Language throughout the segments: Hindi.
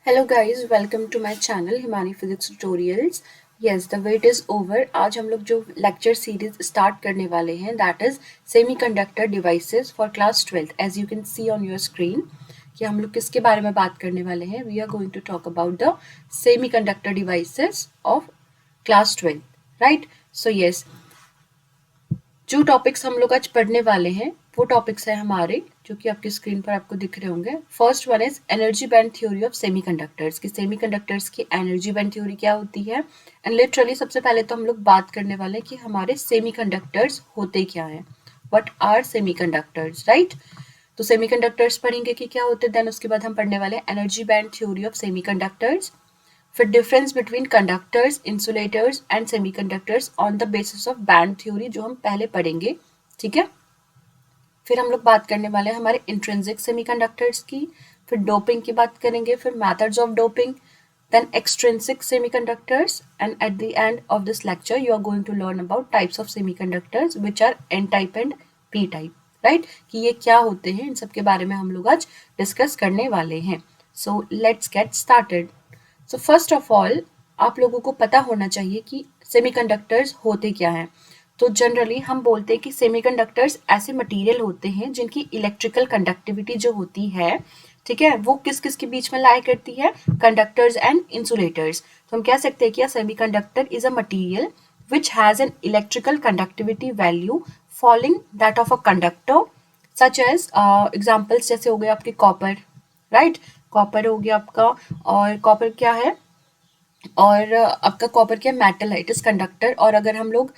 Hello guys, welcome to my channel Himani physics tutorials. Yes, the wait is over. आज हम लोग जो लेक्चर सीरीज स्टार्ट करने वाले हैं that is semiconductor devices for class 12। As you can see on your screen कि हम लोग किसके बारे में बात करने वाले हैं। We are going to talk about the semiconductor devices of class 12, right. So yes, जो टॉपिक्स हम लोग आज पढ़ने वाले हैं वो टॉपिक्स है हमारे जो कि आपकी स्क्रीन पर आपको दिख रहे होंगे। First one is energy band theory of semiconductors की सेमीकंडक्टर्स की एनर्जी बैंड थ्योरी क्या होती है। एंड लिटरली सबसे पहले तो हम लोग बात करने वाले हैं कि हमारे सेमीकंडक्टर्स होते क्या हैं। What are semiconductors, right. तो सेमीकंडक्टर्स पढ़ेंगे कि क्या होते हैं, देन उसके बाद हम पढ़ने वाले हैं energy band theory of semiconductors, फिर difference between conductors, insulators and semiconductors on the basis of band theory जो हम पहले पढ़ेंगे, ठीक है। फिर हम लोग बात करने वाले हैं हमारे इंट्रिंसिक सेमीकंडक्टर्स की, फिर डोपिंग की बात करेंगे, फिर methods of doping, then extrinsic semiconductors, and at the end of this lecture you are going to learn about types of semiconductors which are n type and p type, right। कि ये क्या होते हैं, इन सब के बारे में हम लोग आज डिस्कस करने वाले हैं। So let's get started. So first of all आप लोगों को पता होना चाहिए कि सेमीकंडक्टर्स होते क्या हैं। तो जनरली हम बोलते हैं कि सेमीकंडक्टर्स ऐसे मटेरियल होते हैं जिनकी इलेक्ट्रिकल कंडक्टिविटी जो होती है, ठीक है, वो किस किस के बीच में लाई करती है, कंडक्टर्स एंड इंसुलेटर्स। तो हम कह सकते हैं कि semiconductor is a material which has an electrical conductivity value following that of a conductor such as examples जैसे हो गए आपके कॉपर, राइट। कॉपर हो गया आपका, और कॉपर क्या है, और आपका कॉपर क्या मेटल है, इट इज कंडक्टर। और अगर हम लोग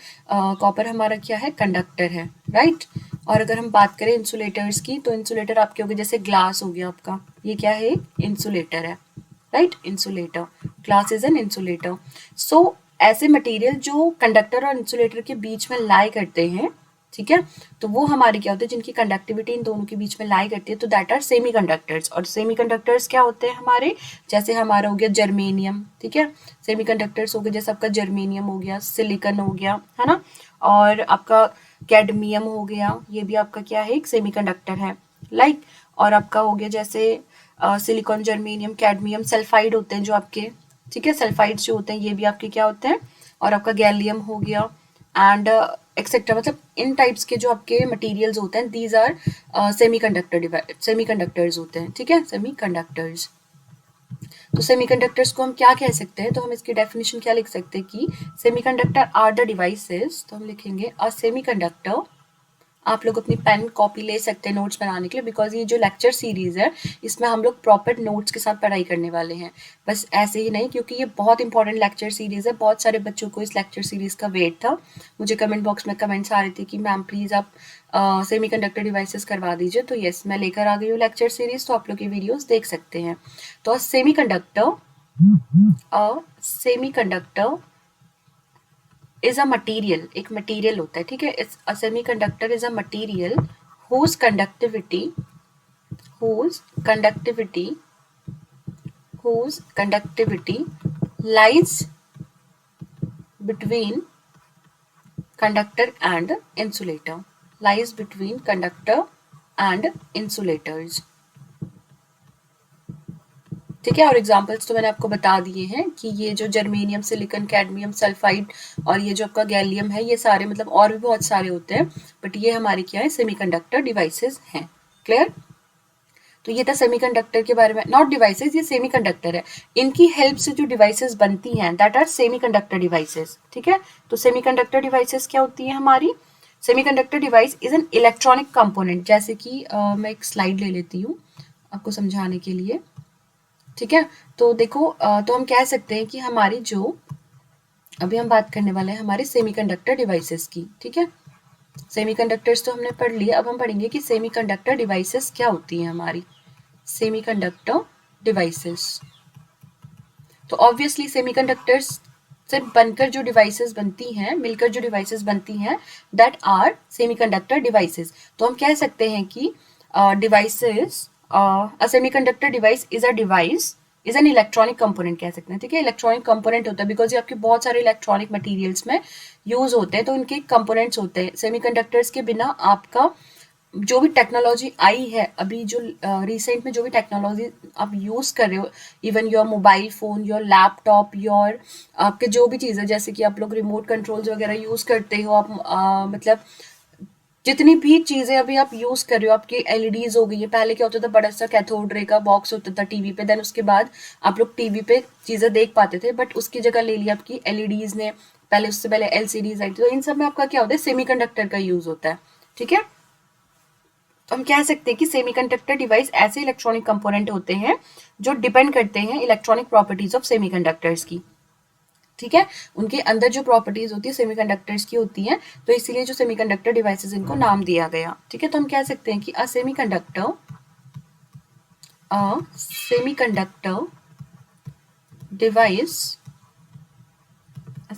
कॉपर हमारा क्या है, कंडक्टर है, राइट। और अगर हम बात करें इंसुलेटर्स की, तो इंसुलेटर आपके हो गए जैसे ग्लास हो गया आपका, ये क्या है, इंसुलेटर है, right. Insulator, glass is an insulator. So ऐसे मटेरियल जो कंडक्टर और इंसुलेटर के बीच में लाई करते हैं, ठीक है, तो वो हमारे क्या होते हैं, जिनकी कंडक्टिविटी इन दोनों के बीच में लाई करती है, तो दैट आर सेमी कंडक्टर्स। और सेमी कंडक्टर्स क्या होते हैं हमारे, जैसे हमारा हो गया जर्मेनियम, ठीक है, सेमी कंडक्टर्स हो गए जैसे आपका जर्मेनियम हो गया, सिलिकन हो गया, है ना, और आपका कैडमियम हो गया, ये भी आपका क्या है, एक सेमी कंडक्टर है, लाइक। और आपका हो गया जैसे सिलिकॉन, जर्मेनियम, कैडमियम, सल्फाइड होते हैं जो आपके, ठीक है, सल्फाइड्स जो होते हैं ये भी आपके क्या होते हैं, और आपका गैलियम हो गया एंड एक्सेट्रा। मतलब इन टाइप्स के जो आपके मटेरियल्स होते हैं दीज आर सेमीकंडक्टर्स होते हैं, ठीक है, सेमीकंडक्टर्स। तो सेमीकंडक्टर्स को हम क्या कह सकते हैं, तो हम इसकी डेफिनेशन क्या लिख सकते हैं कि सेमीकंडक्टर आर द डिवाइसेस, तो हम लिखेंगे अ सेमीकंडक्टर। आप लोग अपनी पेन कॉपी ले सकते हैं नोट्स बनाने के लिए, बिकॉज ये जो लेक्चर सीरीज है इसमें हम लोग प्रॉपर नोट्स के साथ पढ़ाई करने वाले हैं। बस ऐसे ही नहीं, क्योंकि ये बहुत इंपॉर्टेंट लेक्चर सीरीज है, बहुत सारे बच्चों को इस लेक्चर सीरीज का वेट था। मुझे कमेंट बॉक्स में कमेंट्स आ रहे थे कि मैम प्लीज़ आप सेमीकंडक्टर डिवाइसेस करवा दीजिए। तो यस, मैं लेकर आ गई हूँ लेक्चर सीरीज, तो आप लोग ये वीडियोज देख सकते हैं। तो सेमीकंडक्टर इज अ मटीरियल, एक मटीरियल होता है, ठीक है। अ semiconductor is a material whose conductivity whose conductivity whose conductivity lies between conductor and insulator, lies between conductor and insulators, ठीक है। और एग्जांपल्स तो मैंने आपको बता दिए हैं कि ये जो जर्मेनियम, सिलिकॉन, कैडमियम, सल्फाइड और ये जो आपका गैलियम है, ये सारे मतलब और भी बहुत सारे होते हैं, बट ये हमारे क्या है, सेमीकंडक्टर डिवाइसेस हैं। क्लियर। तो ये था सेमीकंडक्टर के बारे में, नॉट डिवाइसेस, ये सेमीकंडक्टर है, इनकी हेल्प से जो डिवाइसेस बनती हैं दैट आर सेमीकंडक्टर डिवाइसेस, ठीक है। तो सेमीकंडक्टर डिवाइसेस क्या होती है हमारी, semiconductor device is an electronic component. जैसे कि मैं एक स्लाइड ले लेती हूँ आपको समझाने के लिए, ठीक है। तो देखो तो हम कह सकते हैं कि हमारी जो अभी हम बात करने वाले हैं हमारे सेमीकंडक्टर डिवाइसेस की, ठीक है। सेमीकंडक्टर्स तो हमने पढ़ लिया, अब हम पढ़ेंगे कि सेमीकंडक्टर डिवाइसेस क्या होती हैं हमारी सेमीकंडक्टर डिवाइसेस। तो ऑब्वियसली सेमीकंडक्टर्स से बनकर जो डिवाइसेस बनती हैं, मिलकर जो डिवाइसेस बनती हैं, दैट आर सेमीकंडक्टर डिवाइसेस। तो हम कह सकते हैं कि devices, a semiconductor device is a device is an electronic component कह सकते हैं, ठीक है। इलेक्ट्रॉनिक कंपोनेंट होता है बिकॉज ये आपके बहुत सारे इलेक्ट्रॉनिक मटेरियल्स में यूज होते हैं, तो इनके कंपोनेंट्स होते हैं। सेमीकंडक्टर्स के बिना आपका जो भी टेक्नोलॉजी आई है अभी, जो रिसेंट में जो भी टेक्नोलॉजी आप यूज़ कर रहे हो, even your mobile phone, your laptop, your आपके जो भी चीज़ें, जैसे कि आप लोग रिमोट कंट्रोल्स वगैरह यूज़ करते हो, आप मतलब जितनी भी चीज़ें अभी आप यूज़ कर रहे हो, आपकी एलईडीज हो गई है। पहले क्या होता था, बड़ा सा कैथोड रे का बॉक्स होता था टीवी पे, देन उसके बाद आप लोग टीवी पे चीज़ें देख पाते थे, बट उसकी जगह ले लिया आपकी एलईडीज ने। पहले, उससे पहले एलसीडीज आई थी। तो इन सब में आपका क्या होता है, सेमीकंडक्टर का यूज़ होता है। ठीक है, तो हम कह सकते हैं कि सेमीकंडक्टर डिवाइस ऐसे इलेक्ट्रॉनिक कंपोनेंट होते हैं जो डिपेंड करते हैं इलेक्ट्रॉनिक प्रॉपर्टीज ऑफ सेमीकंडक्टर्स की। ठीक है, उनके अंदर जो प्रॉपर्टीज होती है सेमीकंडक्टर्स की होती हैं, तो इसीलिए जो सेमीकंडक्टर डिवाइसेस इनको नाम दिया गया। ठीक है, तो हम कह सकते हैं कि अ device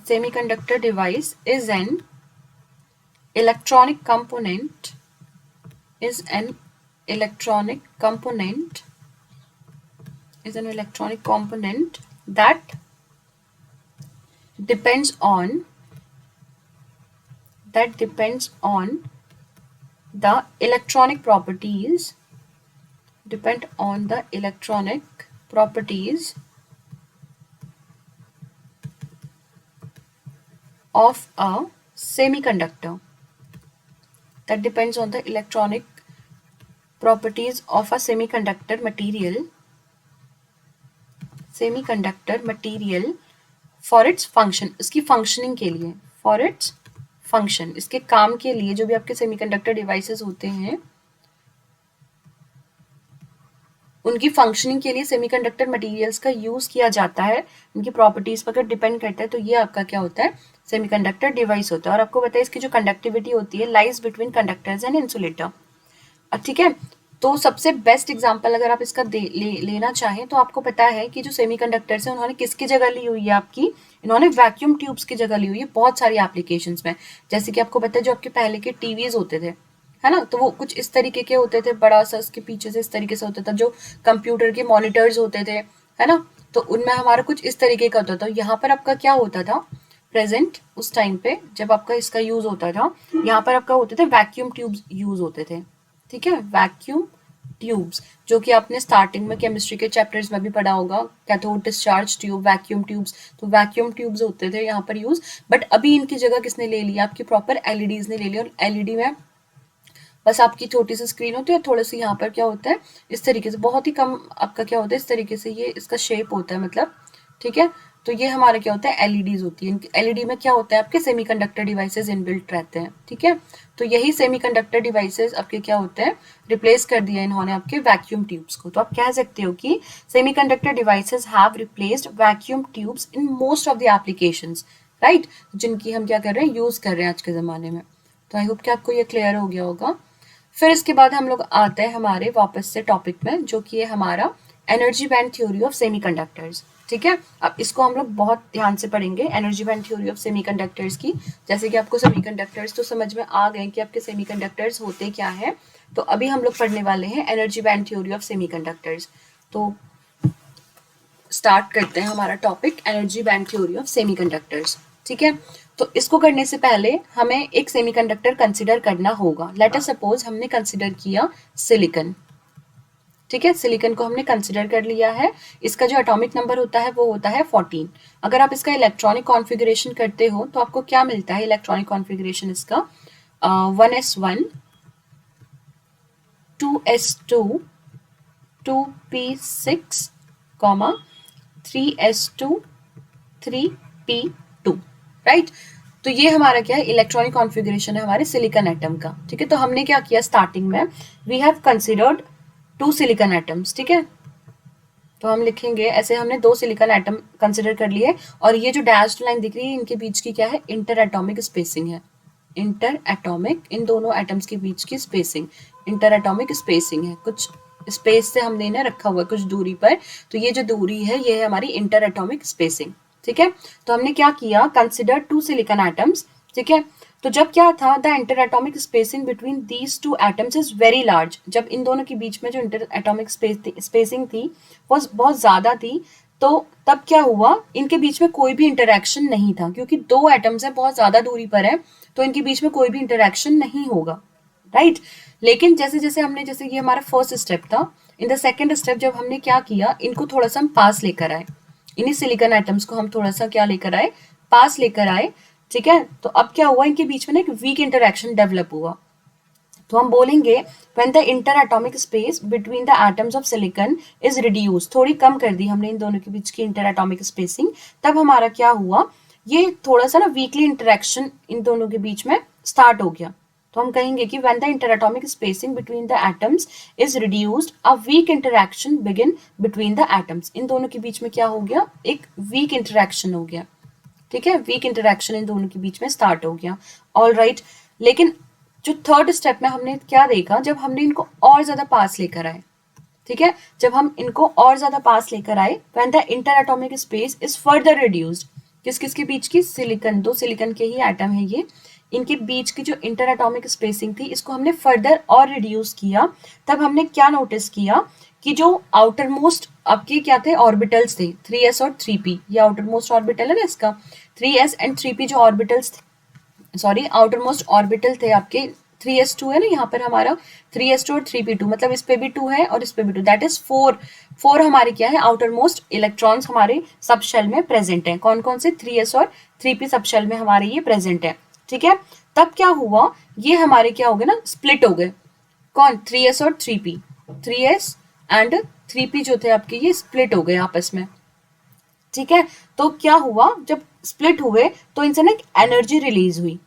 semiconductor device is an electronic component is an electronic component that depends on the electronic properties of a semiconductor that depends on the electronic properties of a semiconductor material for its function, इसकी functioning के लिए, for its function, इसके काम के लिए जो भी आपके सेमीकंडक्टर डिवाइसेस होते हैं उनकी फंक्शनिंग के लिए सेमीकंडक्टर मटेरियल्स का यूज किया जाता है। उनकी प्रॉपर्टीज पर अगर डिपेंड करता है तो ये आपका क्या होता है, सेमीकंडक्टर डिवाइस होता है। और आपको पता है इसकी जो कंडक्टिविटी होती है lies between conductors and insulator. ठीक है, तो सबसे बेस्ट एग्जांपल अगर आप इसका लेना चाहें तो आपको पता है कि जो सेमीकंडक्टर्स है उन्होंने किसकी जगह ली हुई है आपकी, इन्होंने वैक्यूम ट्यूब्स की जगह ली हुई है बहुत सारी एप्लीकेशंस में। जैसे कि आपको पता है जो आपके पहले के टीवीज होते थे, है ना, तो वो कुछ इस तरीके के होते थे, बड़ा सा इसके पीछे से इस तरीके से होता था। जो कंप्यूटर के मॉनिटर्स होते थे, है ना, तो उनमें हमारा कुछ इस तरीके का होता था। यहाँ पर आपका क्या होता था प्रेजेंट उस टाइम पे जब आपका इसका यूज होता था, यहाँ पर आपका होते थे वैक्यूम ट्यूब्स यूज होते थे। ठीक है, वैक्यूम ट्यूब्स, जो कि आपने स्टार्टिंग में केमिस्ट्री के चैप्टर्स में भी पढ़ा होगा, cathode discharge tube, vacuum tubes. तो वैक्यूम ट्यूब्स होते थे यहाँ पर यूज, बट अभी इनकी जगह किसने ले लिया, आपकी प्रॉपर एलईडीज ने ले लिया। और एलईडी में बस आपकी छोटी सी स्क्रीन होती है, थोड़े से यहाँ पर क्या होता है इस तरीके से, बहुत ही कम आपका क्या होता है इस तरीके से, ये इसका शेप होता है मतलब। ठीक है, तो ये हमारा क्या होता है, एलईडीज होती है। एलईडी में क्या होता है, आपके सेमीकंडक्टर डिवाइसेस इनबिल्ट रहते हैं। ठीक है, तो यही सेमीकंडक्टर डिवाइसेस आपके क्या होते हैं, रिप्लेस कर दिया इन्होंने आपके वैक्यूम ट्यूब्स को। तो आप कह सकते हो कि semiconductor devices have replaced vacuum tubes in most of the applications, right, जिनकी हम क्या कर रहे हैं, यूज कर रहे हैं आज के जमाने में। तो आई होप कि आपको ये क्लियर हो गया होगा। फिर इसके बाद हम लोग आते हैं हमारे वापस से टॉपिक में, जो कि है हमारा energy band theory of semiconductors. ठीक है, अब इसको हम लोग बहुत ध्यान से पढ़ेंगे, energy band theory of semiconductors की। जैसे कि आपको सेमीकंडक्टर्स तो समझ में आ गए कि आपके सेमीकंडक्टर्स होते क्या है, तो अभी हम लोग पढ़ने वाले हैं energy band theory of semiconductors. तो स्टार्ट करते हैं हमारा topic, energy band theory of semiconductors. ठीक है, तो इसको करने से पहले हमें एक सेमीकंडक्टर कंसिडर करना होगा। लेट अस सपोज हमने कंसिडर किया सिलिकॉन। ठीक है, सिलिकॉन को हमने कंसिडर कर लिया है। इसका जो एटॉमिक नंबर होता है वो होता है 14। अगर आप इसका इलेक्ट्रॉनिक कॉन्फ़िगरेशन करते हो तो आपको क्या मिलता है, इलेक्ट्रॉनिक कॉन्फ़िगरेशन इसका 1s1 2s2 2p6 3s2 3p2, right. तो ये हमारा क्या है, इलेक्ट्रॉनिक कॉन्फ़िगरेशन है हमारे सिलिकॉन एटम का। ठीक है, तो हमने क्या किया स्टार्टिंग में, we have considered 2 silicon atoms. ठीक है, तो हम लिखेंगे ऐसे, हमने 2 सिलिकॉन एटम कंसिडर कर लिए, और ये जो डैश्ड लाइन दिख रही है इनके बीच की क्या है, इंटर एटॉमिक स्पेसिंग है। इंटर एटॉमिक, इन दोनों एटम्स के बीच की स्पेसिंग इंटर एटॉमिक स्पेसिंग है। कुछ स्पेस से हमने इन्हें रखा हुआ है कुछ दूरी पर, तो ये जो दूरी है ये है हमारी इंटर एटॉमिक स्पेसिंग। ठीक है, तो हमने क्या किया, कंसिडर 2 सिलिकॉन एटम्स। ठीक है, तो जब क्या था, the inter atomic spacing between these 2 atoms is very large. जब इन दोनों के बीच में जो इंटर एटॉमिक स्पेसिंग थी वो बहुत ज्यादा थी, तो तब क्या हुआ, इनके बीच में कोई भी इंटरेक्शन नहीं था, क्योंकि 2 एटम्स है बहुत ज्यादा दूरी पर है, तो इनके बीच में कोई भी इंटरेक्शन नहीं होगा। राइट। लेकिन जैसे जैसे हमने, जैसे ये हमारा फर्स्ट स्टेप था, इन द सेकेंड स्टेप जब हमने क्या किया, इनको थोड़ा सा हम पास लेकर आए, इन्हीं सिलिकॉन एटम्स को हम थोड़ा सा क्या लेकर आए, पास लेकर आए, ठीक है। तो अब क्या हुआ, इनके बीच में ना एक वीक इंटरेक्शन डेवलप हुआ। तो हम बोलेंगे when the interatomic space between the atoms of silicon is reduced, थोड़ी कम कर दी हमने इन दोनों के बीच की इंटरएटॉमिक स्पेसिंग, तब हमारा क्या हुआ, ये थोड़ा सा ना वीकली इंटरेक्शन इन दोनों के बीच में स्टार्ट हो गया। तो हम कहेंगे कि when the interatomic spacing between the atoms is reduced, a weak interaction begin between the atoms, इन दोनों के बीच में क्या हो गया, एक वीक इंटरेक्शन हो गया, ठीक है, वीक इंटरेक्शन इन दोनों के बीच में स्टार्ट हो गया। All right. लेकिन जो थर्ड स्टेप में हमने क्या देखा, जब हमने इनको और ज्यादा पास लेकर आए, ठीक है, जब हम इनको और ज्यादा पास लेकर आए, when the inter atomic space is further reduced, किस किस के बीच की, सिलिकॉन, दो सिलिकॉन के ही एटम है ये, इनके बीच की जो इंटर एटॉमिक स्पेसिंग थी, इसको हमने फर्दर और रिड्यूस किया। तब हमने क्या नोटिस किया कि जो आउटर मोस्ट आपके क्या थे, ऑर्बिटल्स थे, 3s और 3p, ये आउटर मोस्ट ऑर्बिटल है ना इसका, 3s एंड 3p जो orbitals, sorry outer most orbital थे आपके, 3s2 है ना यहाँ पर हमारा, 3s2 और 3p2, मतलब इस पे भी 2 है और इस पे भी 2, दैट इज 4 हमारे क्या है, आउटर मोस्ट इलेक्ट्रॉन्स हमारे सब शेल में प्रेजेंट हैं। कौन कौन से, 3s और 3p सब शेल में हमारे ये प्रेजेंट है, ठीक है। तब क्या हुआ, ये हमारे क्या हो गए ना, स्प्लिट हो गए, कौन, 3s और 3p, 3s एंड 3p जो थे आपके, ये स्प्लिट हो गए आपस में, ठीक है। तो क्या हुआ, जब स्प्लिट हुए तो इनसे ना एक एनर्जी रिलीज हुई,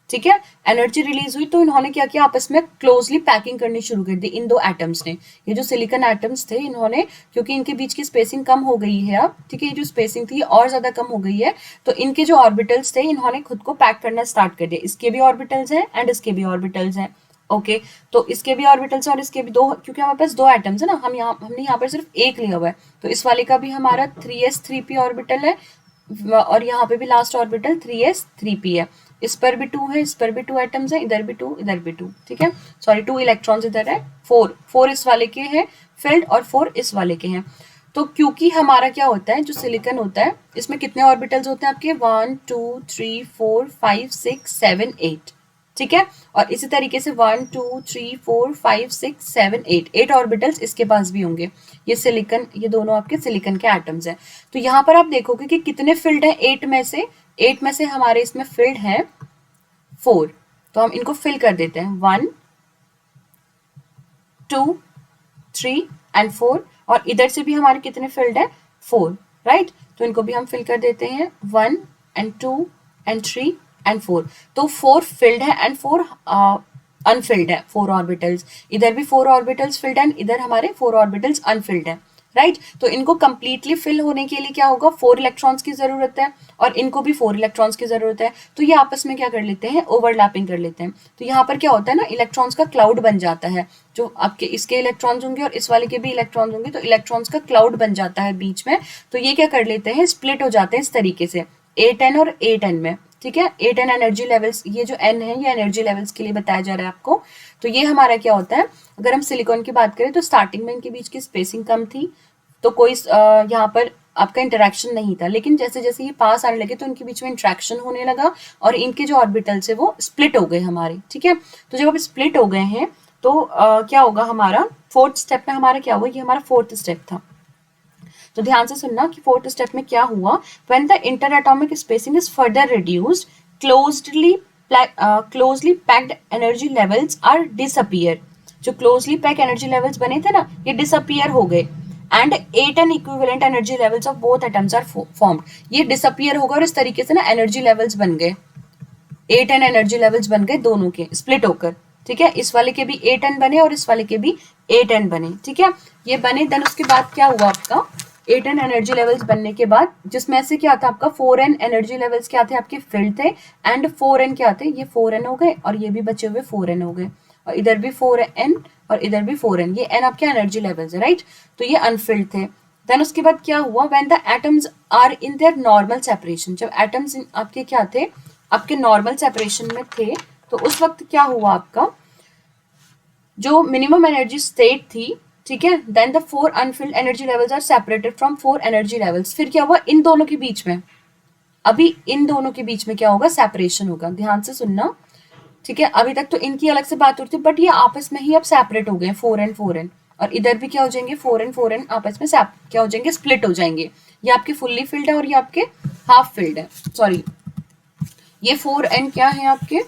ठीक है, एनर्जी रिलीज हुई, तो इन्होंने क्या किया, आपस में क्लोजली पैकिंग करनी शुरू कर दी इन दो एटम्स ने। ये जो सिलिकॉन एटम्स थे, इन्होंने, क्योंकि इनके बीच की स्पेसिंग कम हो गई है अब, ठीक है, ये जो स्पेसिंग थी और ज्यादा कम हो गई है, तो इनके जो ऑर्बिटल्स थे, इन्होंने खुद को पैक करना स्टार्ट कर दिया, इसके भी ऑर्बिटल्स हैं एंड इसके भी ऑर्बिटल्स हैं, ओके। तो इसके भी ऑर्बिटल्स और इसके भी दो, क्योंकि हमारे पास दो एटम्स है ना, हमने यहाँ पर सिर्फ एक लिया हुआ है, तो इस वाले का भी हमारा 3s3p ऑर्बिटल है, और यहाँ पे भी लास्ट ऑर्बिटल 3s3p है, इस पर भी 2 है, इस पर भी 2 एटम्स है, इधर भी 2, इधर भी 2, ठीक है, सॉरी 2 इलेक्ट्रॉन्स इधर है, 4 इस वाले के हैं फील्ड और 4 इस वाले के हैं। तो क्योंकि हमारा क्या होता है, जो सिलिकॉन होता है, इसमें कितने ऑर्बिटल्स होते हैं आपके, 1 2 3 4 5 6 7 8, ठीक है, और इसी तरीके से 1 2 3 4 5 6 7 8 ऑर्बिटल्स इसके पास भी होंगे। ये सिलिकॉन, ये दोनों आपके सिलिकॉन के एटम्स हैं। तो यहाँ पर आप देखोगे कि कितने फील्ड हैं, 8 में से हमारे इसमें फील्ड है 4, तो हम इनको फिल कर देते हैं, 1 2 3 एंड 4, और इधर से भी हमारे कितने फील्ड है, 4, राइट। तो इनको भी हम फिल कर देते हैं, 1 एंड 2 एंड 3 एंड 4, तो 4 फिल्ड है एंड 4 अनफिल्ड है, 4 ऑर्बिटल्स, इधर भी 4 ऑर्बिटल्स फिल्ड है, इधर हमारे 4 ऑर्बिटल्स अनफिल्ड है, राइट। तो इनको कंप्लीटली फिल होने के लिए क्या होगा, 4 इलेक्ट्रॉन्स की जरूरत है, और इनको भी 4 इलेक्ट्रॉन्स की जरूरत है, तो ये आपस में क्या कर लेते हैं, ओवरलैपिंग कर लेते हैं। तो यहाँ पर क्या होता है ना, इलेक्ट्रॉन्स का क्लाउड बन जाता है, जो आपके इसके इलेक्ट्रॉन्स होंगे और इस वाले के भी इलेक्ट्रॉन्स होंगे, तो इलेक्ट्रॉन्स का क्लाउड बन जाता है बीच में, तो ये क्या कर लेते हैं, स्प्लिट हो जाते हैं इस तरीके से, A10 और A10 में, ठीक है। A10 एनर्जी लेवल्स, ये जो N है ये एनर्जी लेवल्स के लिए बताया जा रहा है आपको। तो ये हमारा क्या होता है, अगर हम सिलिकॉन की बात करें तो स्टार्टिंग में इनके बीच की स्पेसिंग कम थी, तो कोई यहाँ पर आपका इंटरेक्शन नहीं था, लेकिन जैसे जैसे ये पास आने लगे तो इनके बीच में इंटरेक्शन होने लगा, और इनके जो ऑर्बिटल्स है वो स्प्लिट हो गए हमारे, ठीक है। तो जब अब स्प्लिट हो गए हैं तो क्या होगा, हमारा फोर्थ स्टेप में हमारा क्या हुआ, ये हमारा फोर्थ स्टेप था। तो ध्यान से सुनना कि फोर्थ स्टेप में क्या हुआ, when the interatomic spacing is further reduced, closely packed energy levels are disappear, जो क्लोजली पैक एनर्जी लेवल्स बने थे ना, ये डिसअपियर हो गए, and 8 equivalent energy levels of both atoms are formed, ये डिसअपियर होगा और इस तरीके से ना एनर्जी लेवल्स बन गए, 8 एनर्जी लेवल्स बन गए दोनों के स्प्लिट होकर, ठीक है, इस वाले के भी 8 बने और इस वाले के भी 8 बने, ठीक है, ये बने। देन उसके बाद क्या हुआ आपका, 8 एनर्जी लेवल्स बनने के बाद, जिसमें से क्या था आपका 4n एनर्जी लेवल्स क्या थे आपके फील्ड थे, एंड 4n क्या थे, ये 4n हो गए और ये भी बचे हुए 4n हो गए, और इधर भी 4n और इधर भी 4n, ये n आपके एनर्जी लेवल्स है, राइट। तो ये अनफिल्ड थे। देन उसके बाद क्या हुआ, when the atoms are in their normal separation, जब एटम्स आपके क्या थे, आपके नॉर्मल सेपरेशन में थे, तो उस वक्त क्या हुआ आपका, जो मिनिमम एनर्जी स्टेट थी, ठीक है, then the 4 unfilled energy levels are separated from 4 energy levels, फिर क्या हुआ, इन दोनों के बीच में, अभी इन दोनों के बीच में क्या होगा, सेपरेशन होगा, ध्यान से सुनना, ठीक है, अभी तक तो इनकी अलग से बात होती थी, बट ये आपस में ही अब सेपरेट हो गए 4n 4n, और इधर भी क्या हो जाएंगे 4n 4n आपस में क्या हो जाएंगे, स्प्लिट हो जाएंगे। ये आपके फुल्ली फिल्ड है और ये आपके हाफ फिल्ड है, सॉरी ये 4n क्या है आपके,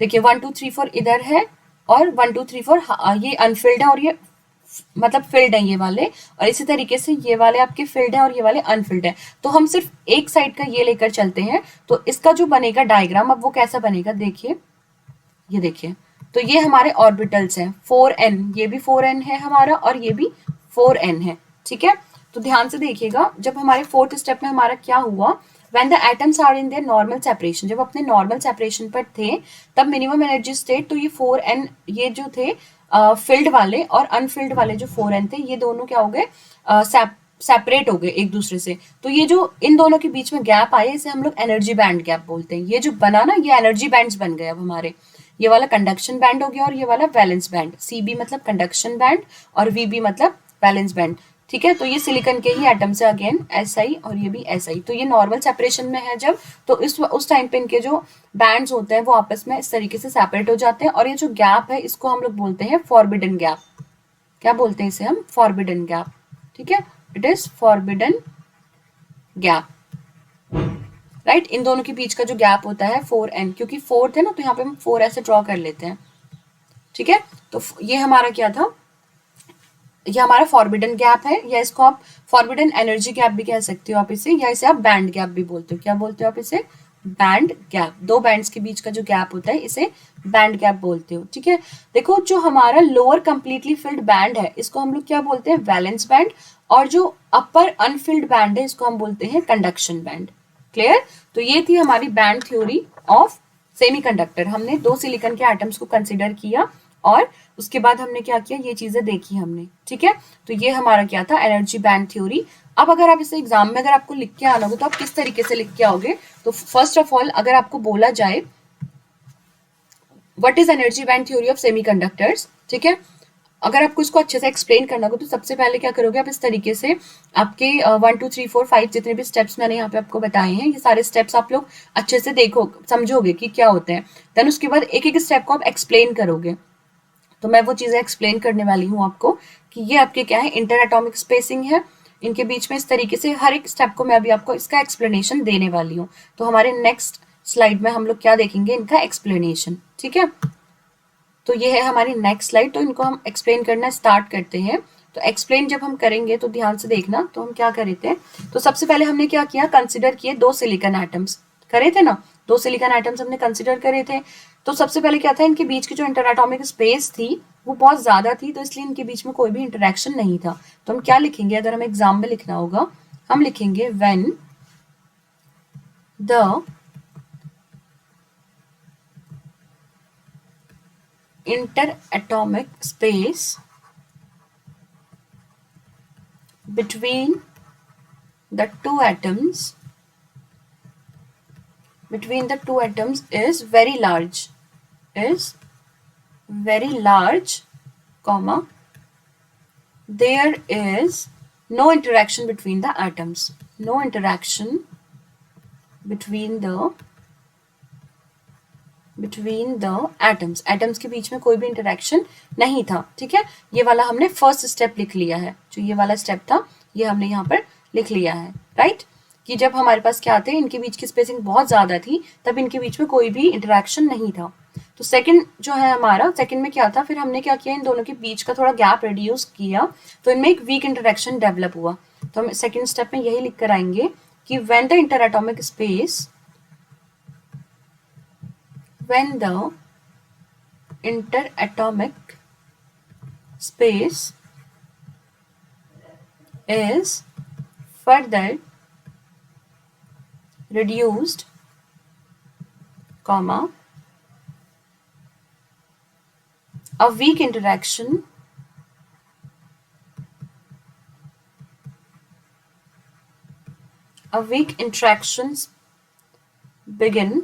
देखिए 1 2 3 4 इधर है, और 1 2 3 4 ये अनफिल्ड है, और ये मतलब फिल्ड है ये वाले, और इसी तरीके से ये वाले आपके फिल्ड है और ये वाले अनफिल्ड है। तो हम सिर्फ एक साइड का ये लेकर चलते हैं, तो इसका जो बनेगा डायग्राम अब वो कैसा बनेगा, देखिए ये देखिए, तो ये हमारे ऑर्बिटल्स हैं 4n, ये भी 4n है हमारा और ये भी 4n है, ठीक है। तो ध्यान से देखिएगा, जब हमारे फोर्थ स्टेप में हमारा क्या हुआ, when the atoms are in their normal separation, जब अपने नॉर्मल सेपरेशन पर थे तब मिनिमम एनर्जी स्टेट, तो ये 4n ये जो थे फिल्ड वाले और अनफिल्ड वाले जो 4n थे, ये दोनों क्या हो गए, सेपरेट हो गए एक दूसरे से। तो ये जो इन दोनों के बीच में गैप आए, इसे हम लोग एनर्जी बैंड गैप बोलते हैं। ये जो बना ना, ये एनर्जी बैंड्स बन गए अब हमारे, ये वाला कंडक्शन बैंड हो गया और ये वाला वैलेंस बैंड, सीबी मतलब कंडक्शन बैंड और वीबी मतलब वैलेंस बैंड, ठीक है। तो ये सिलिकॉन के ही एटम से अगेन SI और ये भी SI, तो ये नॉर्मल सेपरेशन में है जब, तो उस टाइम पे इनके जो बैंड्स होते हैं वो आपस में इस तरीके से सेपरेट हो जाते हैं, और ये जो गैप है इसको हम लोग बोलते हैं फॉरबिडन गैप। क्या बोलते हैं इसे हम, फॉरबिडन गैप, ठीक है, it is forbidden gap, right. इन दोनों के बीच का जो गैप होता है 4n, क्योंकि फोर्थ है ना तो यहाँ पे हम 4 ऐसे ड्रॉ कर लेते हैं, ठीक है। तो ये हमारा क्या था, ये हमारा फॉरबिडन गैप है, या इसको आप फॉरबिडन एनर्जी गैप भी कह सकते हो आप इसे, या इसे आप बैंड गैप भी बोलते हो। क्या बोलते हो आप इसे, बैंड गैप, दो बैंड्स के बीच का जो गैप होता है इसे बैंड गैप बोलते हो, ठीक है। देखो जो हमारा लोअर कंप्लीटली फिल्ड बैंड है इसको हम लोग क्या बोलते हैं, वैलेंस बैंड, और जो अपर अनफिल्ड बैंड है इसको हम बोलते हैं कंडक्शन बैंड। क्लियर। तो ये थी हमारी बैंड थ्योरी ऑफ सेमीकंडक्टर। हमने दो सिलिकॉन के एटम्स को कंसिडर किया और उसके बाद हमने क्या किया, ये चीजें देखी हमने, ठीक है। तो ये हमारा क्या था, एनर्जी बैंड थ्योरी। अब अगर आप इसे एग्जाम में अगर आपको लिख के आना होगा तो आप किस तरीके से लिख के आओगे, तो फर्स्ट ऑफ ऑल अगर आपको बोला जाए what is energy band theory of semiconductors, ठीक है, अगर आपको इसको अच्छे से एक्सप्लेन करना होगा तो सबसे पहले क्या करोगे आप, इस तरीके से आपके 1 2 3 4 5 जितने भी स्टेप्स मैंने यहाँ पे आपको बताए हैं, ये सारे स्टेप्स आप लोग अच्छे से देखो समझोगे कि क्या होते हैं। देन उसके बाद एक एक स्टेप को आप एक्सप्लेन करोगे। तो मैं वो चीजें एक्सप्लेन करने वाली हूँ आपको कि ये आपके क्या है, इंटर एटॉमिक स्पेसिंग है इनके बीच में, इस तरीके से हर एक स्टेप को मैं अभी आपको इसका एक्सप्लेनेशन देने वाली हूँ। तो हमारे नेक्स्ट स्लाइड में हम लोग क्या देखेंगे, इनका एक्सप्लेनेशन, ठीक है। तो ये है हमारी नेक्स्ट स्लाइड, तो इनको हम एक्सप्लेन करना स्टार्ट करते हैं। तो एक्सप्लेन जब हम करेंगे तो ध्यान से देखना, तो हम क्या करे थे, तो सबसे पहले हमने क्या किया, कंसिडर किए दो सिलिकॉन एटम्स, करे थे ना, दो सिलिकॉन एटम्स हमने कंसिडर करे थे। तो सबसे पहले क्या था, इनके बीच की जो इंटर एटॉमिक स्पेस थी वो बहुत ज्यादा थी, तो इसलिए इनके बीच में कोई भी इंटरेक्शन नहीं था। तो हम क्या लिखेंगे, अगर हमें एग्जाम में लिखना होगा, हम लिखेंगे when the interatomic space between the two atoms is very large, comma, there is no interaction between the atoms, no interaction between the atoms के बीच में कोई भी इंटरेक्शन नहीं था, ठीक है। ये वाला हमने फर्स्ट स्टेप लिख लिया है, जो ये वाला स्टेप था ये हमने यहाँ पर लिख लिया है, राइट। कि जब हमारे पास क्या थे, इनके बीच की स्पेसिंग बहुत ज्यादा थी तब इनके बीच में कोई भी इंटरेक्शन नहीं था। तो सेकंड जो है हमारा, सेकंड में क्या था, फिर हमने क्या किया, इन दोनों के बीच का थोड़ा गैप रिड्यूस किया, तो इनमें एक वीक इंटरेक्शन डेवलप हुआ। तो हम सेकंड स्टेप में यही लिख कर आएंगे कि when the interatomic space when the interatomic space is further reduced, comma, a weak interaction interactions begin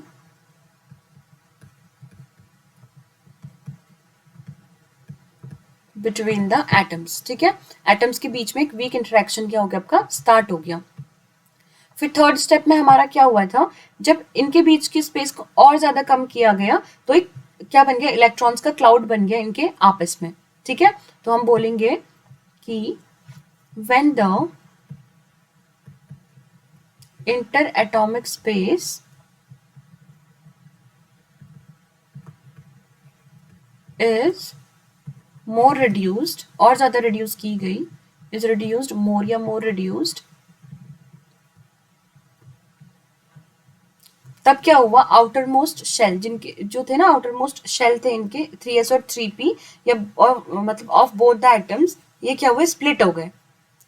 between the atoms, ठीक है। एटम्स के बीच में एक वीक इंटरेक्शन क्या हो गया, आपका स्टार्ट हो गया। फिर थर्ड स्टेप में हमारा क्या हुआ था, जब इनके बीच की स्पेस को और ज्यादा कम किया गया तो एक क्या बन गया, इलेक्ट्रॉन्स का क्लाउड बन गया इनके आपस में, ठीक है। तो हम बोलेंगे कि when the inter atomic space is more reduced, और ज्यादा रिड्यूस की गई, इज रिड्यूस्ड मोर या मोर रिड्यूस्ड, तब क्या हुआ, आउटर मोस्ट शेल, जिनके जो थे ना आउटर मोस्ट शेल थे इनके 3s और 3p, या और, मतलब ऑफ बोथ द एटम्स, ये क्या हुए, स्प्लिट हो गए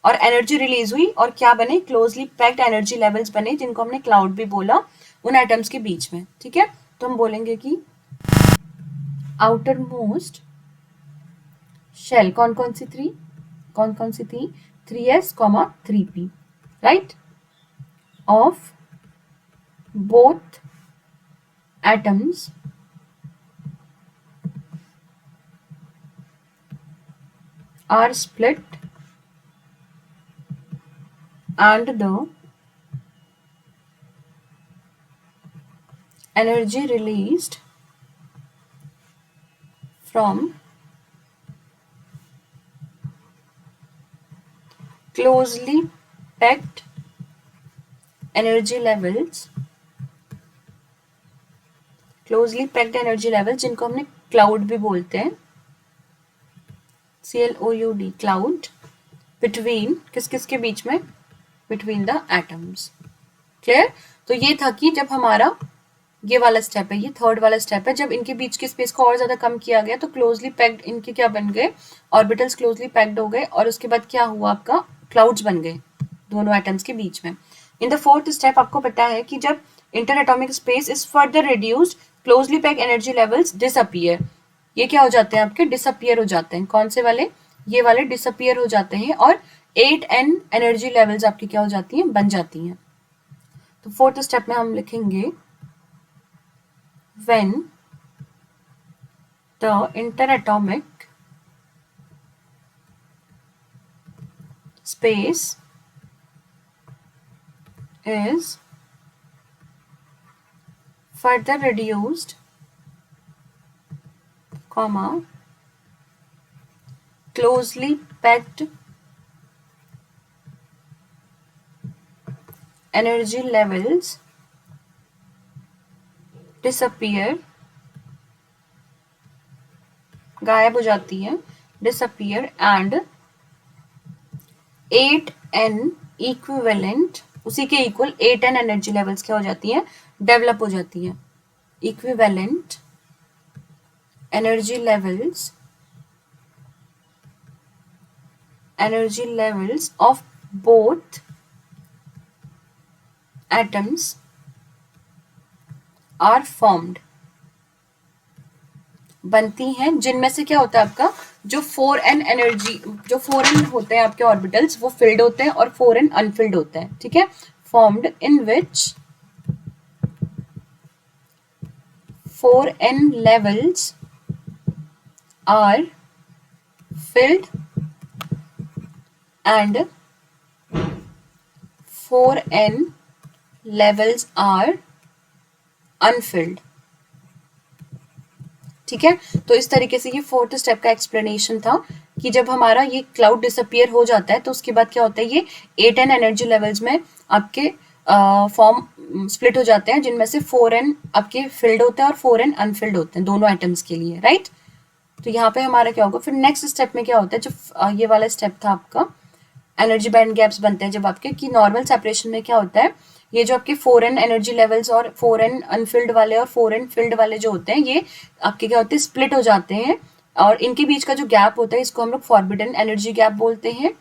और एनर्जी रिलीज हुई, और क्या बने, क्लोजली पैक्ड एनर्जी लेवल्स बने, जिनको हमने क्लाउड भी बोला, उन एटम्स के बीच में, ठीक है। तो हम बोलेंगे कि आउटर मोस्ट शेल कौन कौन सी थी, कौन कौन सी थी, 3s, 3p, right, of both atoms are split and the energy released from closely packed energy levels, closely packed energy levels जिनको हमने cloud भी बोलते हैं, CLOUD, cloud, between किस किस के बीच में, between the atoms, क्लियर। तो ये था कि जब हमारा ये वाला स्टेप है, ये थर्ड वाला स्टेप है, जब इनके बीच के स्पेस को और ज्यादा कम किया गया तो क्लोजली पैक्ड इनके क्या बन गए, ऑर्बिटल्स क्लोजली पैक्ड हो गए, और उसके बाद क्या हुआ, आपका क्लाउड्स बन गए दोनों एटम्स के बीच में। इन द फोर्थ स्टेप आपको पता है कि जब inter atomic space is further reduced, closely packed energy levels disappear, ये क्या हो जाते हैं, आपके डिसअपियर हो जाते हैं, कौन से वाले, ये वाले डिसअपियर हो जाते हैं, और 8n एनर्जी लेवल्स आपकी क्या हो जाती हैं, बन जाती हैं। तो फोर्थ स्टेप में हम लिखेंगे when the interatomic space is further reduced, comma, closely packed energy levels disappear, गायब हो जाती है, disappear, and 8n equivalent, उसी के इक्वल 8n एनर्जी लेवल्स क्या हो जाती है, डेवलप हो जाती है, equivalent energy levels, energy levels of both atoms are formed, बनती हैं, जिनमें से क्या होता है आपका, जो 4n एनर्जी, जो 4n होते हैं आपके ऑर्बिटल्स वो फिल्ड होते हैं और 4n अनफिल्ड होते हैं, ठीक है। Formed in which 4n levels are filled and 4n levels are unfilled, ठीक है। तो इस तरीके से ये फोर्थ स्टेप का एक्सप्लेनेशन था कि जब हमारा ये क्लाउड डिसअपियर हो जाता है तो उसके बाद क्या होता है, ये 8n एनर्जी लेवल्स में आपके फॉर्म स्प्लिट हो जाते हैं, जिनमें से 4n आपके फिल्ड होते हैं और 4n अनफिल्ड होते हैं दोनों एटम्स के लिए, राइट। तो यहाँ पे हमारा क्या होगा, फिर नेक्स्ट स्टेप में क्या होता है, जो ये वाला स्टेप था आपका, एनर्जी बैंड गैप्स बनते हैं जब आपके, कि नॉर्मल सेपरेशन में क्या होता है, ये जो आपके 4n एनर्जी लेवल्स और 4n अनफिल्ड वाले और 4n फिल्ड वाले जो होते हैं, ये आपके क्या होते हैं, स्प्लिट हो जाते हैं, और इनके बीच का जो गैप होता है इसको हम लोग फॉरबिडन एनर्जी गैप बोलते हैं,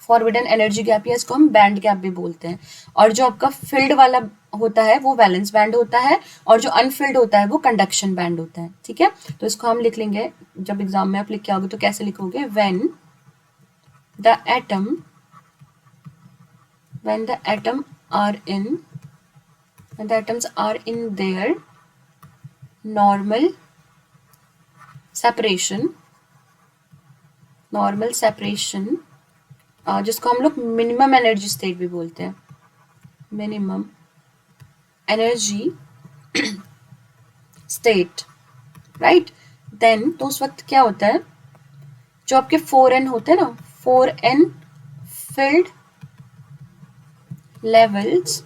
फॉरबिडन एनर्जी गैप, या इसको हम बैंड गैप भी बोलते हैं। और जो आपका फिल्ड वाला होता है वो वैलेंस बैंड होता है, और जो अनफिल्ड होता है वो कंडक्शन बैंड होता है, ठीक है। तो इसको हम लिख लेंगे, जब एग्जाम में आप लिख के आओगे तो कैसे लिखोगे, the atom when the atom are in when the atoms are in their normal separation, जिसको हम लोग मिनिमम एनर्जी स्टेट भी बोलते हैं, minimum energy state, right. Then तो उस वक्त क्या होता है, जो आपके 4n होते हैं ना, 4n filled levels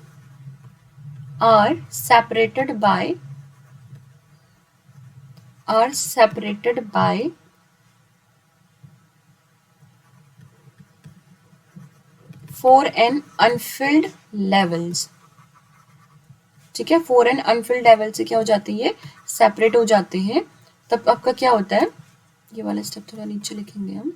are separated by 4n unfilled levels। ठीक है, 4n unfilled level से क्या हो जाती है, सेपरेट हो जाते हैं। तब आपका क्या होता है, ये वाला स्टेप थोड़ा नीचे लिखेंगे हम।